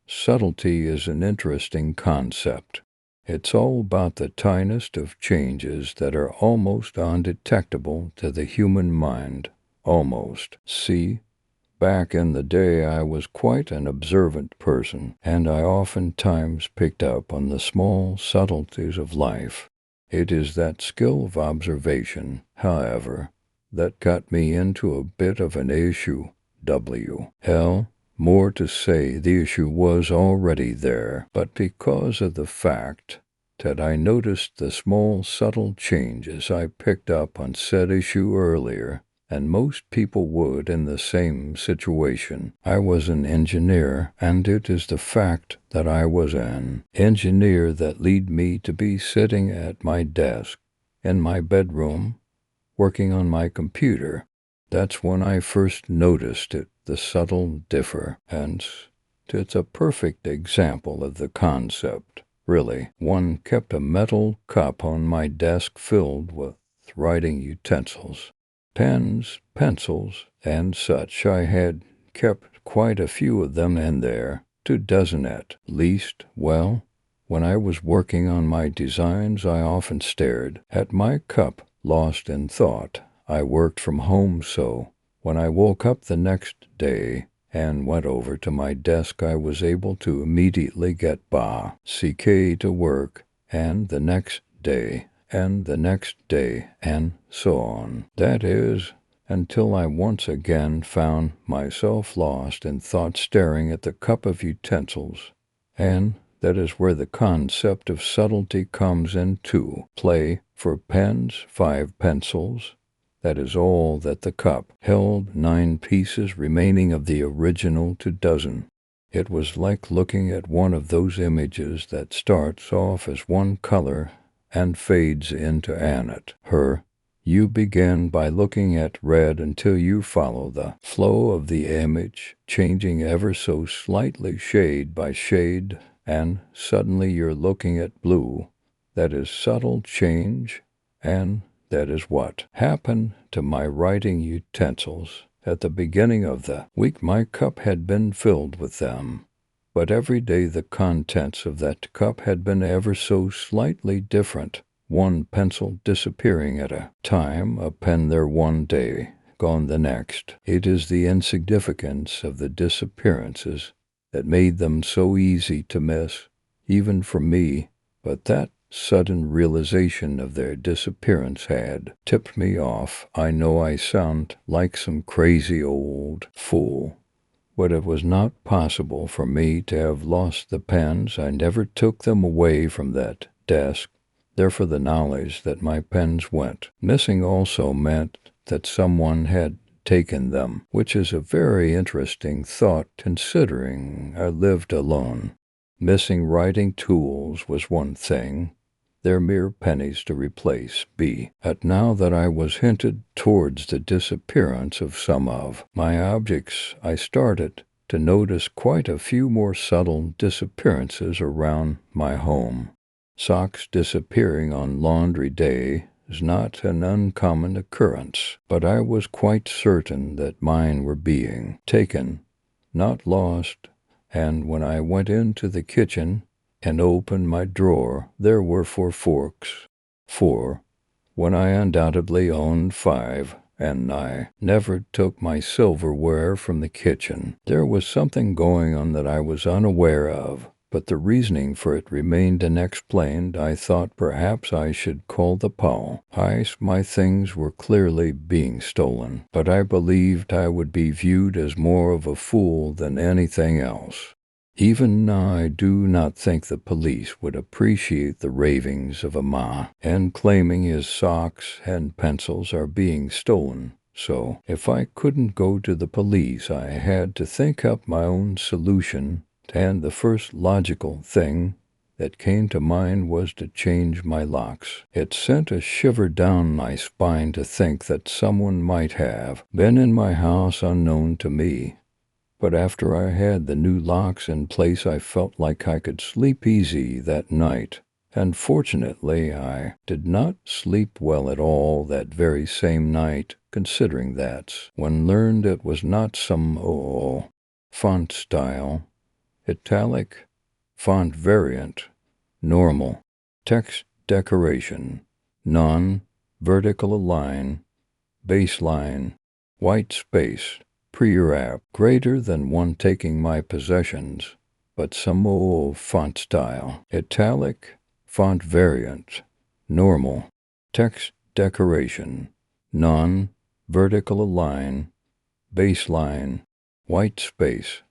Subtlety is an interesting concept. It's all about the tiniest of changes that are almost undetectable to the human mind. Almost. See, back in the day I was quite an observant person, and I oftentimes picked up on the small subtleties of life. It is that skill of observation, however, that got me into a bit of an issue. More to say, the issue was already there, but because of the fact that I noticed the small subtle changes I picked up on said issue earlier, and most people would in the same situation. I was an engineer, and it is the fact that I was an engineer that led me to be sitting at my desk in my bedroom working on my computer. That's when I first noticed it, the subtle differ, and it's a perfect example of the concept. Really, one kept a metal cup on my desk filled with writing utensils, pens, pencils, and such. I had kept quite a few of them in there, 2 dozen at least. Well, when I was working on my designs, I often stared at my cup, lost in thought. I worked from home, so when I woke up the next day and went over to my desk, I was able to immediately get CK to work, and the next day, and the next day, and so on. That is, until I once again found myself lost in thought staring at the cup of utensils. And that is where the concept of subtlety comes into play. For pens, 5 pencils. That is all that the cup held, 9 pieces remaining of the original 2 dozen. It was like looking at one of those images that starts off as one color and fades into her. You begin by looking at red until you follow the flow of the image, changing ever so slightly shade by shade, and suddenly you're looking at blue. That is subtle change, and that is what happened to my writing utensils. At the beginning of the week, my cup had been filled with them, but every day the contents of that cup had been ever so slightly different. One pencil disappearing at a time, a pen there one day, gone the next. It is the insignificance of the disappearances that made them so easy to miss, even for me, but that sudden realization of their disappearance had tipped me off. I know I sound like some crazy old fool, but it was not possible for me to have lost the pens. I never took them away from that desk. Therefore, the knowledge that my pens went missing also meant that someone had taken them, which is a very interesting thought considering I lived alone. Missing writing tools was one thing, they're mere pennies to replace. But now that I was hinted towards the disappearance of some of my objects, I started to notice quite a few more subtle disappearances around my home. Socks disappearing on laundry day is not an uncommon occurrence, but I was quite certain that mine were being taken, not lost, and when I went into the kitchen and opened my drawer, there were 4 forks. 4, when I undoubtedly owned 5, and I never took my silverware from the kitchen. There was something going on that I was unaware of, but the reasoning for it remained unexplained. I thought perhaps I should call the police. My things were clearly being stolen, but I believed I would be viewed as more of a fool than anything else. Even now I do not think the police would appreciate the ravings of a man and claiming his socks and pencils are being stolen. So, if I couldn't go to the police, I had to think up my own solution, and the first logical thing that came to mind was to change my locks. It sent a shiver down my spine to think that someone might have been in my house unknown to me. But after I had the new locks in place, I felt like I could sleep easy that night. And fortunately, I did not sleep well at all that very same night, considering that, when learned it was not some font style, italic, font variant, normal, text decoration, none, vertical align, baseline, white space, pre-wrap, greater than one taking my possessions, but some old font style, italic, font variant, normal, text decoration, none, vertical align, baseline, white space,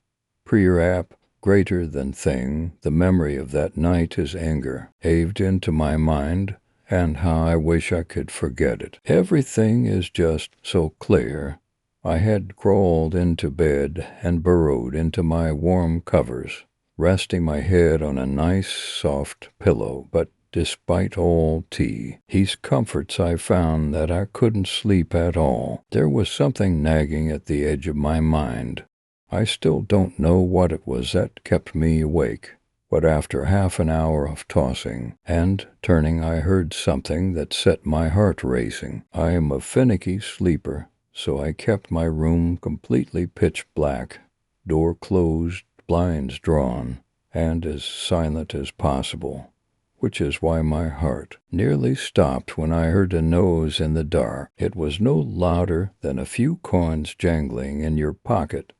pre-wrap, greater than thing. The memory of that night is anger, aved into my mind, and how I wish I could forget it. Everything is just so clear. I had crawled into bed and burrowed into my warm covers, resting my head on a nice soft pillow, but despite all these comforts, I found that I couldn't sleep at all. There was something nagging at the edge of my mind. I still don't know what it was that kept me awake, but after half an hour of tossing and turning, I heard something that set my heart racing. I am a finicky sleeper, so I kept my room completely pitch black, door closed, blinds drawn, and as silent as possible, which is why my heart nearly stopped when I heard a nose in the dark. It was no louder than a few coins jangling in your pocket,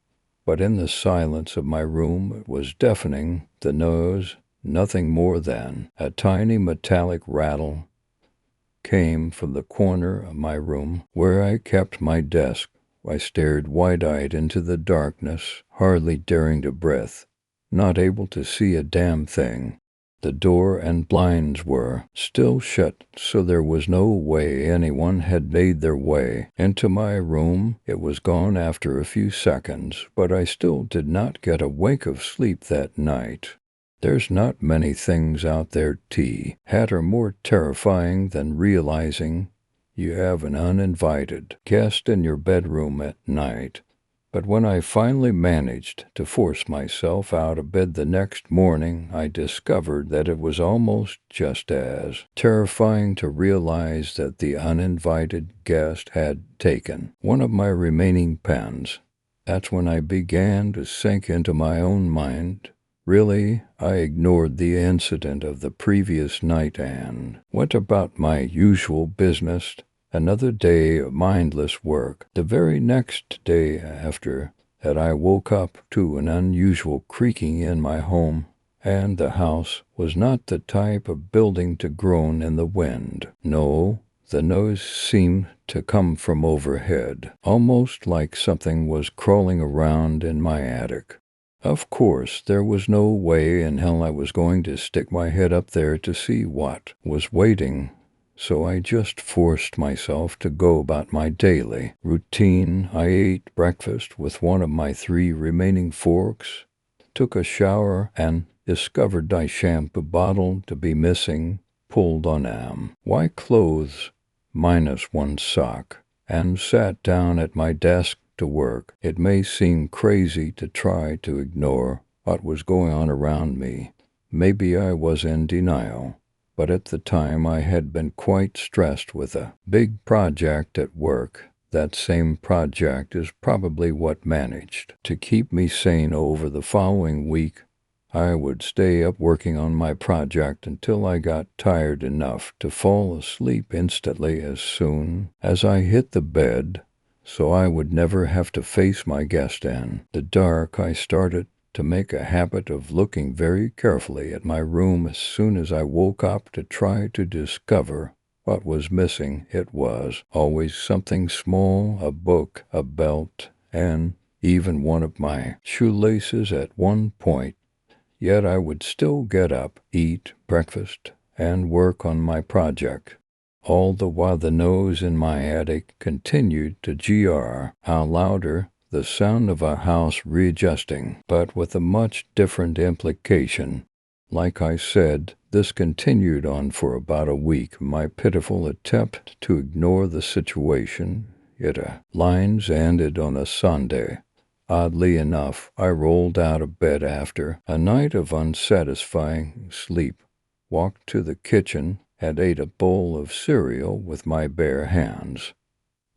but in the silence of my room it was deafening. The nose, nothing more than a tiny metallic rattle, came from the corner of my room where I kept my desk. I stared wide-eyed into the darkness, hardly daring to breathe, not able to see a damn thing. The door and blinds were still shut, so there was no way anyone had made their way into my room. It was gone after a few seconds, but I still did not get a wink of sleep that night. There's not many things out there, had are more terrifying than realizing you have an uninvited guest in your bedroom at night. But when I finally managed to force myself out of bed the next morning, I discovered that it was almost just as terrifying to realize that the uninvited guest had taken one of my remaining pens. That's when I began to sink into my own mind. Really, I ignored the incident of the previous night and went about my usual business. Another day of mindless work. The very next day after that, I woke up to an unusual creaking in my home, and the house was not the type of building to groan in the wind. No, the noise seemed to come from overhead, almost like something was crawling around in my attic. Of course, there was no way in hell I was going to stick my head up there to see what was waiting, so I just forced myself to go about my daily routine. I ate breakfast with one of my 3 remaining forks, took a shower, and discovered my shampoo bottle to be missing, pulled on white clothes minus 1 sock, and sat down at my desk to work. It may seem crazy to try to ignore what was going on around me. Maybe I was in denial, but at the time I had been quite stressed with a big project at work. That same project is probably what managed to keep me sane over the following week. I would stay up working on my project until I got tired enough to fall asleep instantly as soon as I hit the bed, so I would never have to face my guest in the dark. I started to make a habit of looking very carefully at my room as soon as I woke up to try to discover what was missing. It was always something small, a book, a belt, and even one of my shoelaces at one point. Yet I would still get up, eat breakfast, and work on my project, all the while the nose in my attic continued to jar out louder, the sound of a house readjusting, but with a much different implication. Like I said, this continued on for about a week. My pitiful attempt to ignore the situation. Lines ended on a Sunday. Oddly enough, I rolled out of bed after a night of unsatisfying sleep, walked to the kitchen, and ate a bowl of cereal with my bare hands.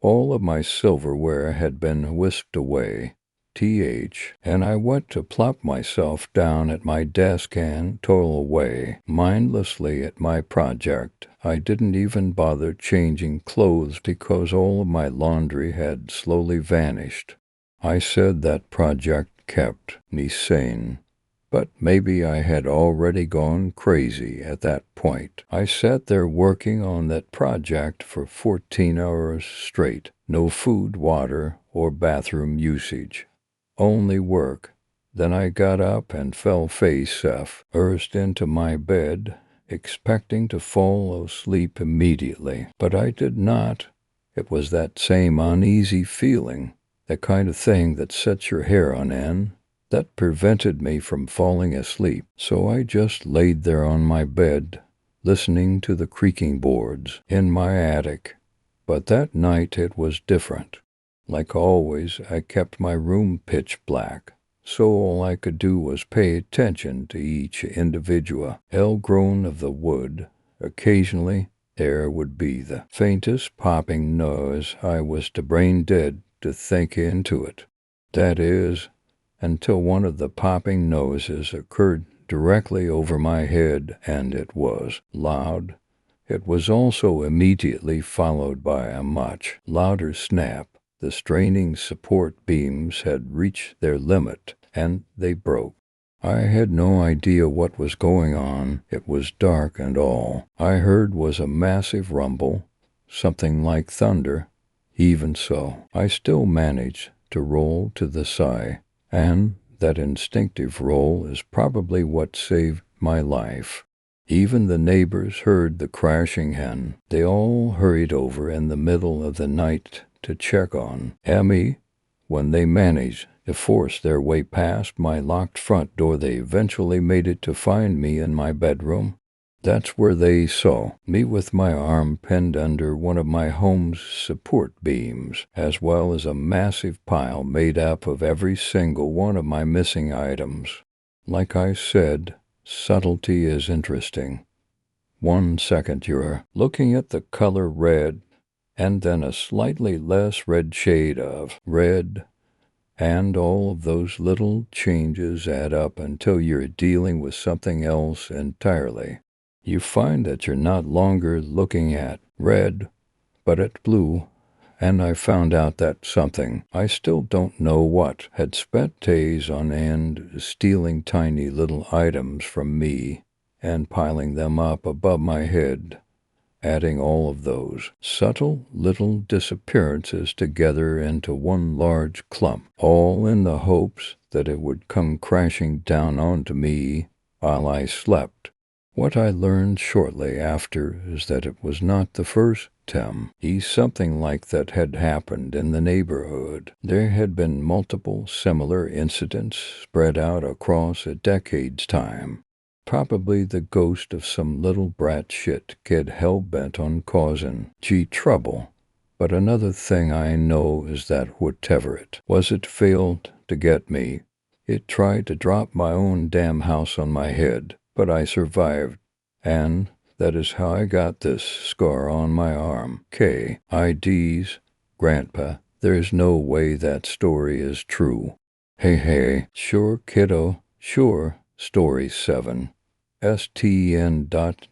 All of my silverware had been whisked away, and I went to plop myself down at my desk and toil away mindlessly at my project. I didn't even bother changing clothes because all of my laundry had slowly vanished. I said that project kept me sane. But maybe I had already gone crazy at that point. I sat there working on that project for 14 hours straight. No food, water, or bathroom usage. Only work. Then I got up and fell face first into my bed, expecting to fall asleep immediately. But I did not. It was that same uneasy feeling, the kind of thing that sets your hair on end, that prevented me from falling asleep. So I just laid there on my bed, listening to the creaking boards in my attic. But that night it was different. Like always, I kept my room pitch black, so all I could do was pay attention to each individual groan of the wood. Occasionally, there would be the faintest popping noise. I was too brain dead to think into it. That is, until one of the popping noises occurred directly over my head, and it was loud. It was also immediately followed by a much louder snap. The straining support beams had reached their limit, and they broke. I had no idea what was going on. It was dark, and all I heard was a massive rumble, something like thunder. Even so, I still managed to roll to the side, and that instinctive roll is probably what saved my life. Even the neighbors heard the crashing, and they all hurried over in the middle of the night to check on Emmy. When they managed to force their way past my locked front door, they eventually made it to find me in my bedroom. That's where they saw me with my arm pinned under one of my home's support beams, as well as a massive pile made up of every single one of my missing items. Like I said, subtlety is interesting. 1 second you're looking at the color red, and then a slightly less red shade of red, and all of those little changes add up until you're dealing with something else entirely. You find that you're not longer looking at red, but at blue, and I found out that something, I still don't know what, had spent days on end stealing tiny little items from me and piling them up above my head, adding all of those subtle little disappearances together into one large clump, all in the hopes that it would come crashing down onto me while I slept. What I learned shortly after is that it was not the first time something like that had happened in the neighborhood. There had been multiple similar incidents spread out across a decade's time. Probably the ghost of some little brat shit kid hell-bent on causing trouble. But another thing I know is that whatever it was, it failed to get me. It tried to drop my own damn house on my head, but I survived, and that is how I got this scar on my arm. K.I.D.'s Grandpa, there's no way that story is true. Hey, sure kiddo, sure. Story 7. stn.dll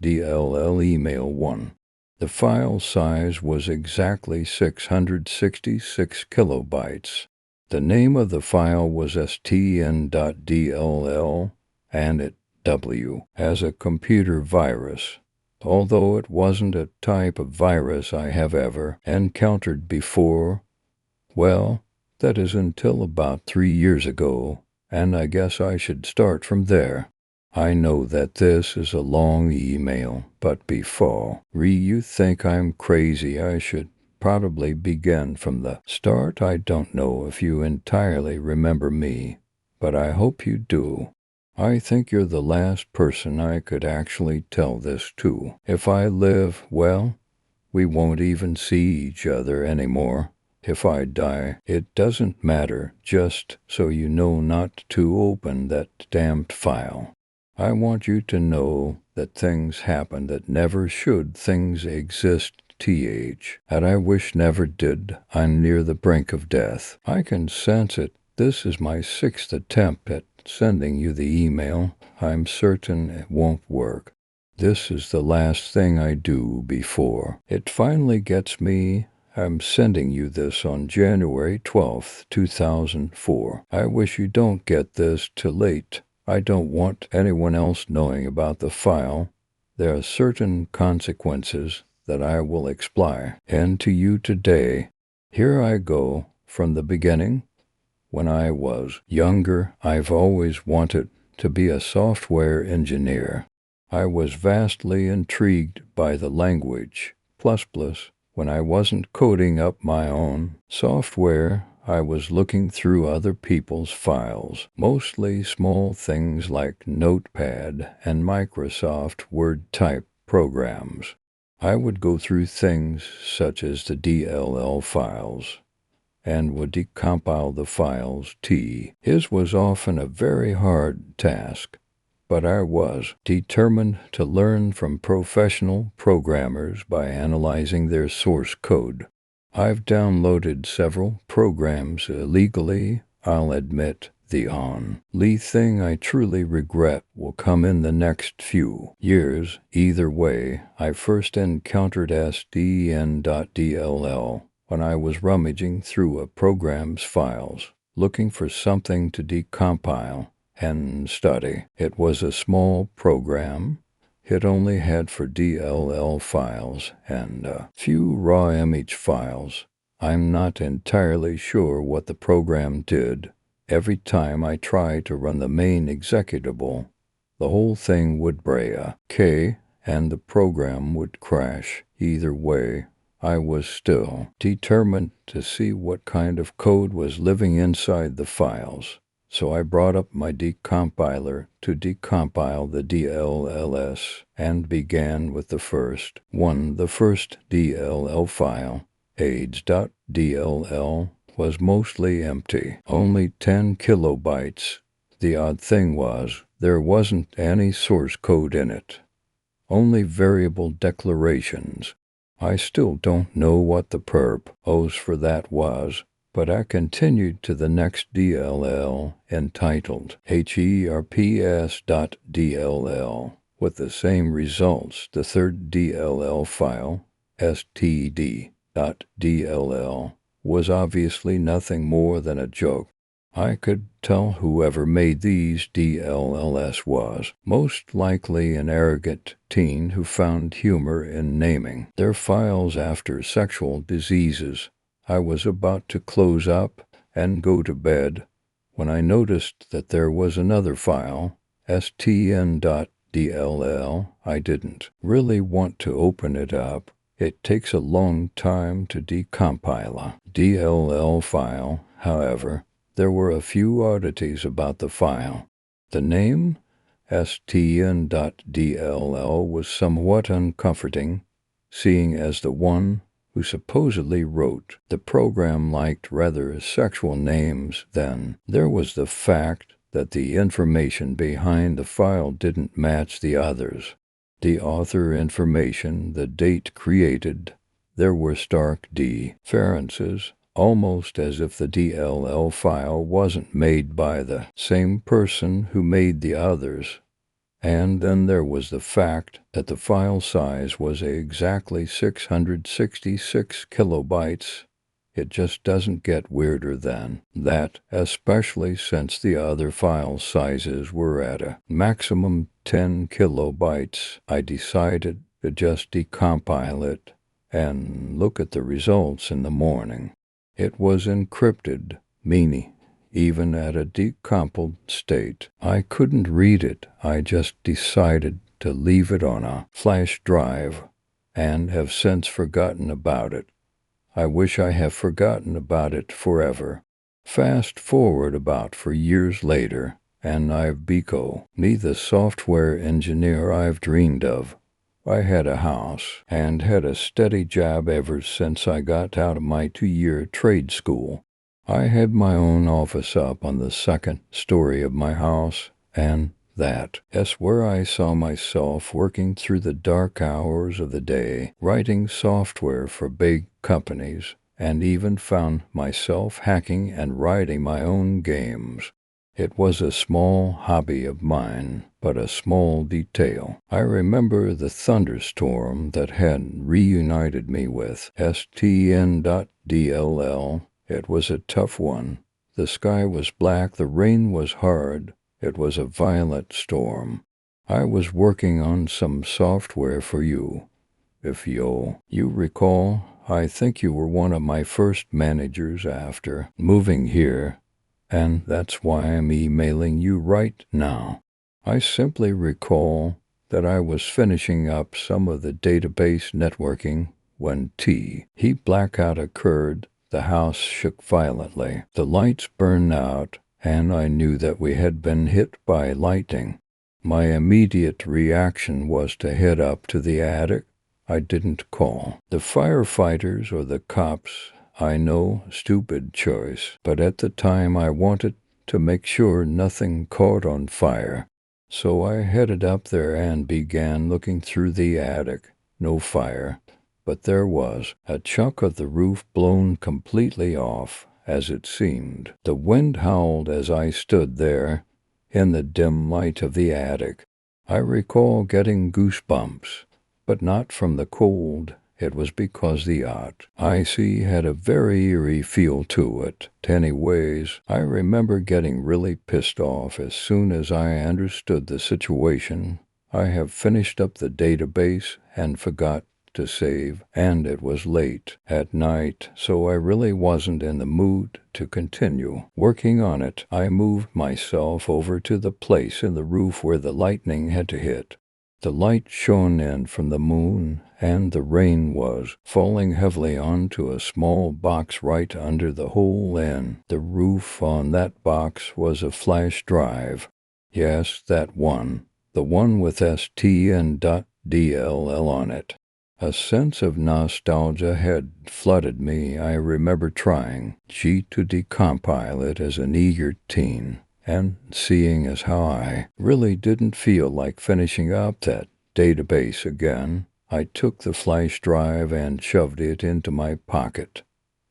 email 1. The file size was exactly 666 kilobytes. The name of the file was stn.dll, and it as a computer virus, although it wasn't a type of virus I have ever encountered before. Well, that is until about 3 years ago, and I guess I should start from there. I know that this is a long email, but before you think I'm crazy, I should probably begin from the start. I don't know if you entirely remember me, but I hope you do. I think you're the last person I could actually tell this to. If I live, well, we won't even see each other anymore. If I die, it doesn't matter, just so you know not to open that damned file. I want you to know that things happen that never should. Things exist, and I wish never did. I'm near the brink of death. I can sense it. This is my 6th attempt at sending you the email. I'm certain it won't work. This is the last thing I do before it finally gets me. I'm sending you this on January 12th, 2004. I wish you don't get this too late. I don't want anyone else knowing about the file. There are certain consequences that I will explain. And to you today, here I go from the beginning. When I was younger, I've always wanted to be a software engineer. I was vastly intrigued by the language, plus. When I wasn't coding up my own software, I was looking through other people's files, mostly small things like Notepad and Microsoft Word type programs. I would go through things such as the DLL files and would decompile the files. His was often a very hard task, but I was determined to learn from professional programmers by analyzing their source code. I've downloaded several programs illegally. I'll admit the only thing I truly regret will come in the next few years. Either way, I first encountered SDN.dll when I was rummaging through a program's files, looking for something to decompile and study. It was a small program. It only had for DLL files and a few raw image files. I'm not entirely sure what the program did. Every time I tried to run the main executable, the whole thing would break and the program would crash. Either way, I was still determined to see what kind of code was living inside the files. So I brought up my decompiler to decompile the DLLs and began with the first one. The first DLL file, AIDS.dll, was mostly empty, only 10 kilobytes. The odd thing was, there wasn't any source code in it, only variable declarations. I still don't know what the purpose for that was, but I continued to the next DLL entitled herps.dll with the same results. The third DLL file, std.dll, was obviously nothing more than a joke. I could tell whoever made these DLLs was most likely an arrogant teen who found humor in naming their files after sexual diseases. I was about to close up and go to bed when I noticed that there was another file, stn.dll. I didn't really want to open it up. It takes a long time to decompile a DLL file. However, there were a few oddities about the file. The name, stn.dll, was somewhat uncomforting, seeing as the one who supposedly wrote the program liked rather sexual names. Then there was the fact that the information behind the file didn't match the others. The author information, the date created, there were stark differences, almost as if the DLL file wasn't made by the same person who made the others. And then there was the fact that the file size was exactly 666 kilobytes. It just doesn't get weirder than that, especially since the other file sizes were at a maximum 10 kilobytes. I decided to just decompile it and look at the results in the morning. It was encrypted, meaning even at a decompiled state, I couldn't read it. I just decided to leave it on a flash drive and have since forgotten about it. I wish I have forgotten about it forever. Fast forward about 4 years later, and I've become the software engineer I've dreamed of. I had a house and had a steady job ever since I got out of my 2-year trade school. I had my own office up on the second story of my house, and that's where I saw myself working through the dark hours of the day, writing software for big companies, and even found myself hacking and writing my own games. It was a small hobby of mine, but a small detail. I remember the thunderstorm that had reunited me with stn.dll. It was a tough one. The sky was black, the rain was hard. It was a violent storm. I was working on some software for you. If you recall, I think you were one of my first managers after moving here, and that's why I'm emailing you right now. I simply recall that I was finishing up some of the database networking when he blackout occurred. The house shook violently. The lights burned out, and I knew that we had been hit by lightning. My immediate reaction was to head up to the attic. I didn't call the firefighters or the cops. I know, stupid choice, but at the time I wanted to make sure nothing caught on fire. So I headed up there and began looking through the attic. No fire, but there was a chunk of the roof blown completely off, as it seemed. The wind howled as I stood there in the dim light of the attic. I recall getting goosebumps, but not from the cold. It was because the icy had a very eerie feel to it. Anyways, I remember getting really pissed off as soon as I understood the situation. I have finished up the database and forgot to save, and it was late at night, so I really wasn't in the mood to continue working on it. I moved myself over to the place in the roof where the lightning had to hit. The light shone in from the moon, and the rain was falling heavily onto a small box right under the hole in the roof. On that box was a flash drive. Yes, that one. The one with stn.dll on it. A sense of nostalgia had flooded me. I remember trying to decompile it as an eager teen, and seeing as how I really didn't feel like finishing up that database again, I took the flash drive and shoved it into my pocket.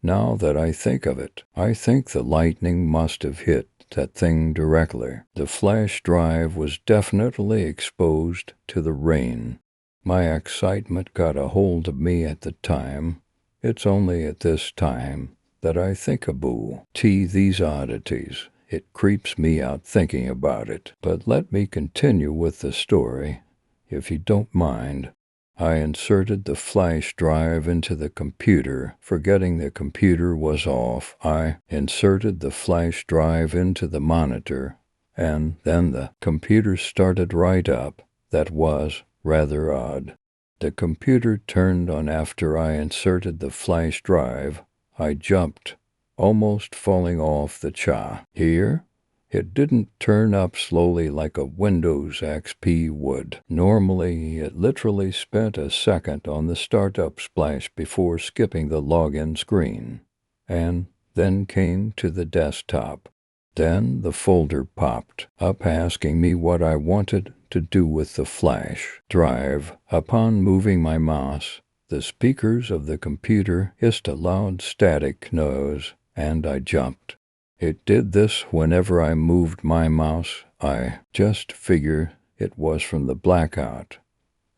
Now that I think of it, I think the lightning must have hit that thing directly. The flash drive was definitely exposed to the rain. My excitement got a hold of me at the time. It's only at this time that I think about these oddities. It creeps me out thinking about it. But let me continue with the story, if you don't mind. I inserted the flash drive into the computer, forgetting the computer was off. I inserted the flash drive into the monitor, and then the computer started right up. That was rather odd. The computer turned on after I inserted the flash drive. I jumped, almost falling off the chair. Here, it didn't turn up slowly like a Windows XP would. Normally, it literally spent a second on the startup splash before skipping the login screen, and then came to the desktop. Then the folder popped up asking me what I wanted to do with the flash drive. Upon moving my mouse, the speakers of the computer hissed a loud static noise, and I jumped. It did this whenever I moved my mouse. I just figure it was from the blackout.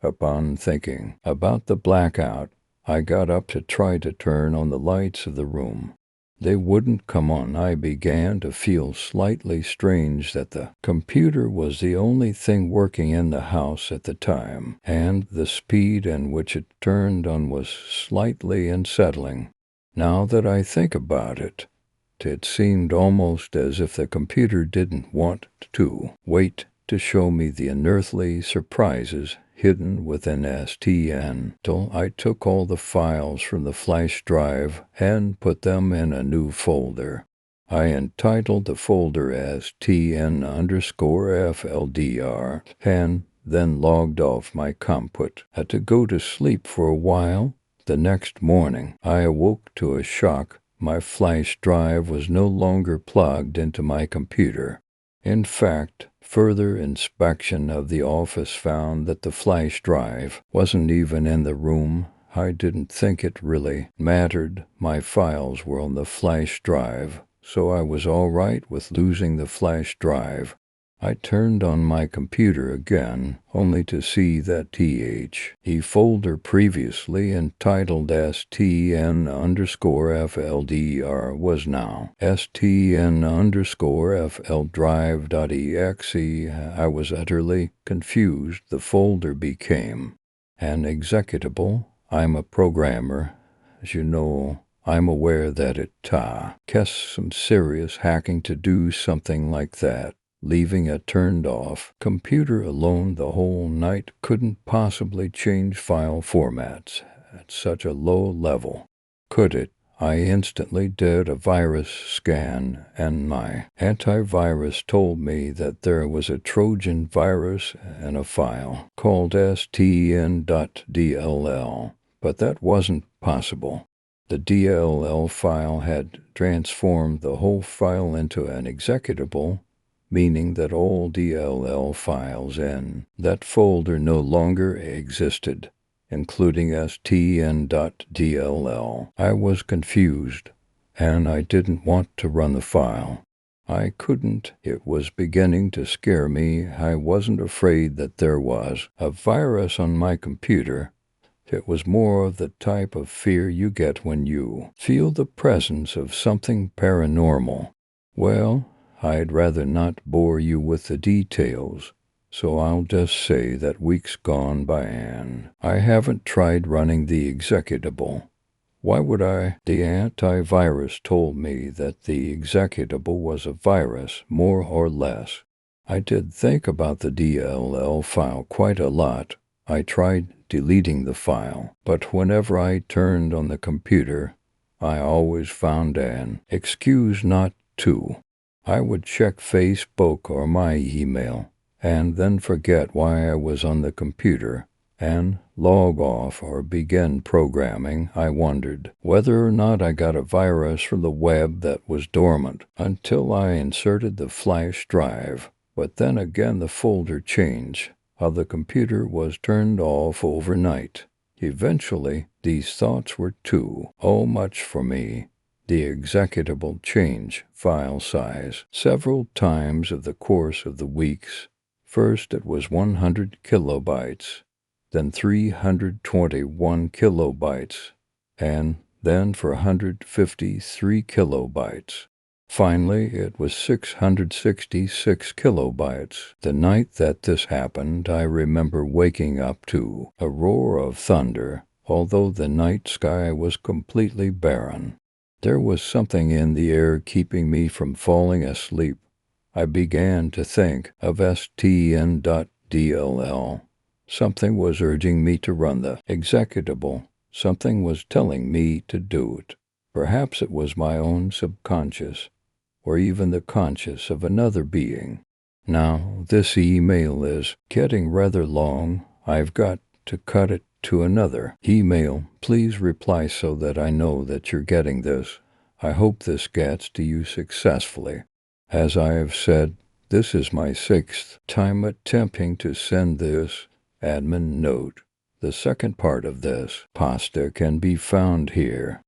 Upon thinking about the blackout, I got up to try to turn on the lights of the room. They wouldn't come on. I began to feel slightly strange that the computer was the only thing working in the house at the time, and the speed in which it turned on was slightly unsettling. Now that I think about it, it seemed almost as if the computer didn't want to wait to show me the unearthly surprises hidden within STN till I took all the files from the flash drive and put them in a new folder. I entitled the folder as TN_FLDR, and then logged off my comput. Had to go to sleep for a while. The next morning, I awoke to a shock. My flash drive was no longer plugged into my computer. In fact, further inspection of the office found that the flash drive wasn't even in the room. I didn't think it really mattered. My files were on the flash drive, so I was all right with losing the flash drive. I turned on my computer again, only to see that the folder previously entitled stn_fldr was now stn_fldrive.exe. I was utterly confused. The folder became an executable. I'm a programmer. As you know, I'm aware that it takes some serious hacking to do something like that. Leaving a turned-off computer alone the whole night couldn't possibly change file formats at such a low level, could it? I instantly did a virus scan, and my antivirus told me that there was a Trojan virus in a file called stn.dll, but that wasn't possible. The DLL file had transformed the whole file into an executable, meaning that all DLL files in that folder no longer existed, including stn.dll. I was confused, and I didn't want to run the file. I couldn't. It was beginning to scare me. I wasn't afraid that there was a virus on my computer. It was more of the type of fear you get when you feel the presence of something paranormal. Well, I'd rather not bore you with the details, so I'll just say that weeks gone by and I haven't tried running the executable. Why would I? The antivirus told me that the executable was a virus, more or less. I did think about the DLL file quite a lot. I tried deleting the file, but whenever I turned on the computer, I always found an excuse not to. I would check Facebook or my email, and then forget why I was on the computer, and log off or begin programming. I wondered whether or not I got a virus from the web that was dormant until I inserted the flash drive. But then again the folder change of the computer was turned off overnight. Eventually, these thoughts were too much for me. The executable change file size several times of the course of the weeks. First it was 100 kilobytes, then 321 kilobytes, and then 453 kilobytes. Finally, it was 666 kilobytes. The night that this happened, I remember waking up to a roar of thunder, although the night sky was completely barren. There was something in the air keeping me from falling asleep. I began to think of stn.dll. Something was urging me to run the executable. Something was telling me to do it. Perhaps it was my own subconscious, or even the conscious of another being. Now, this email is getting rather long. I've got to cut it to another email. Please reply so that I know that you're getting this. I hope this gets to you successfully. As I have said, this is my 6th time attempting to send this admin note. The second part of this pasta can be found here.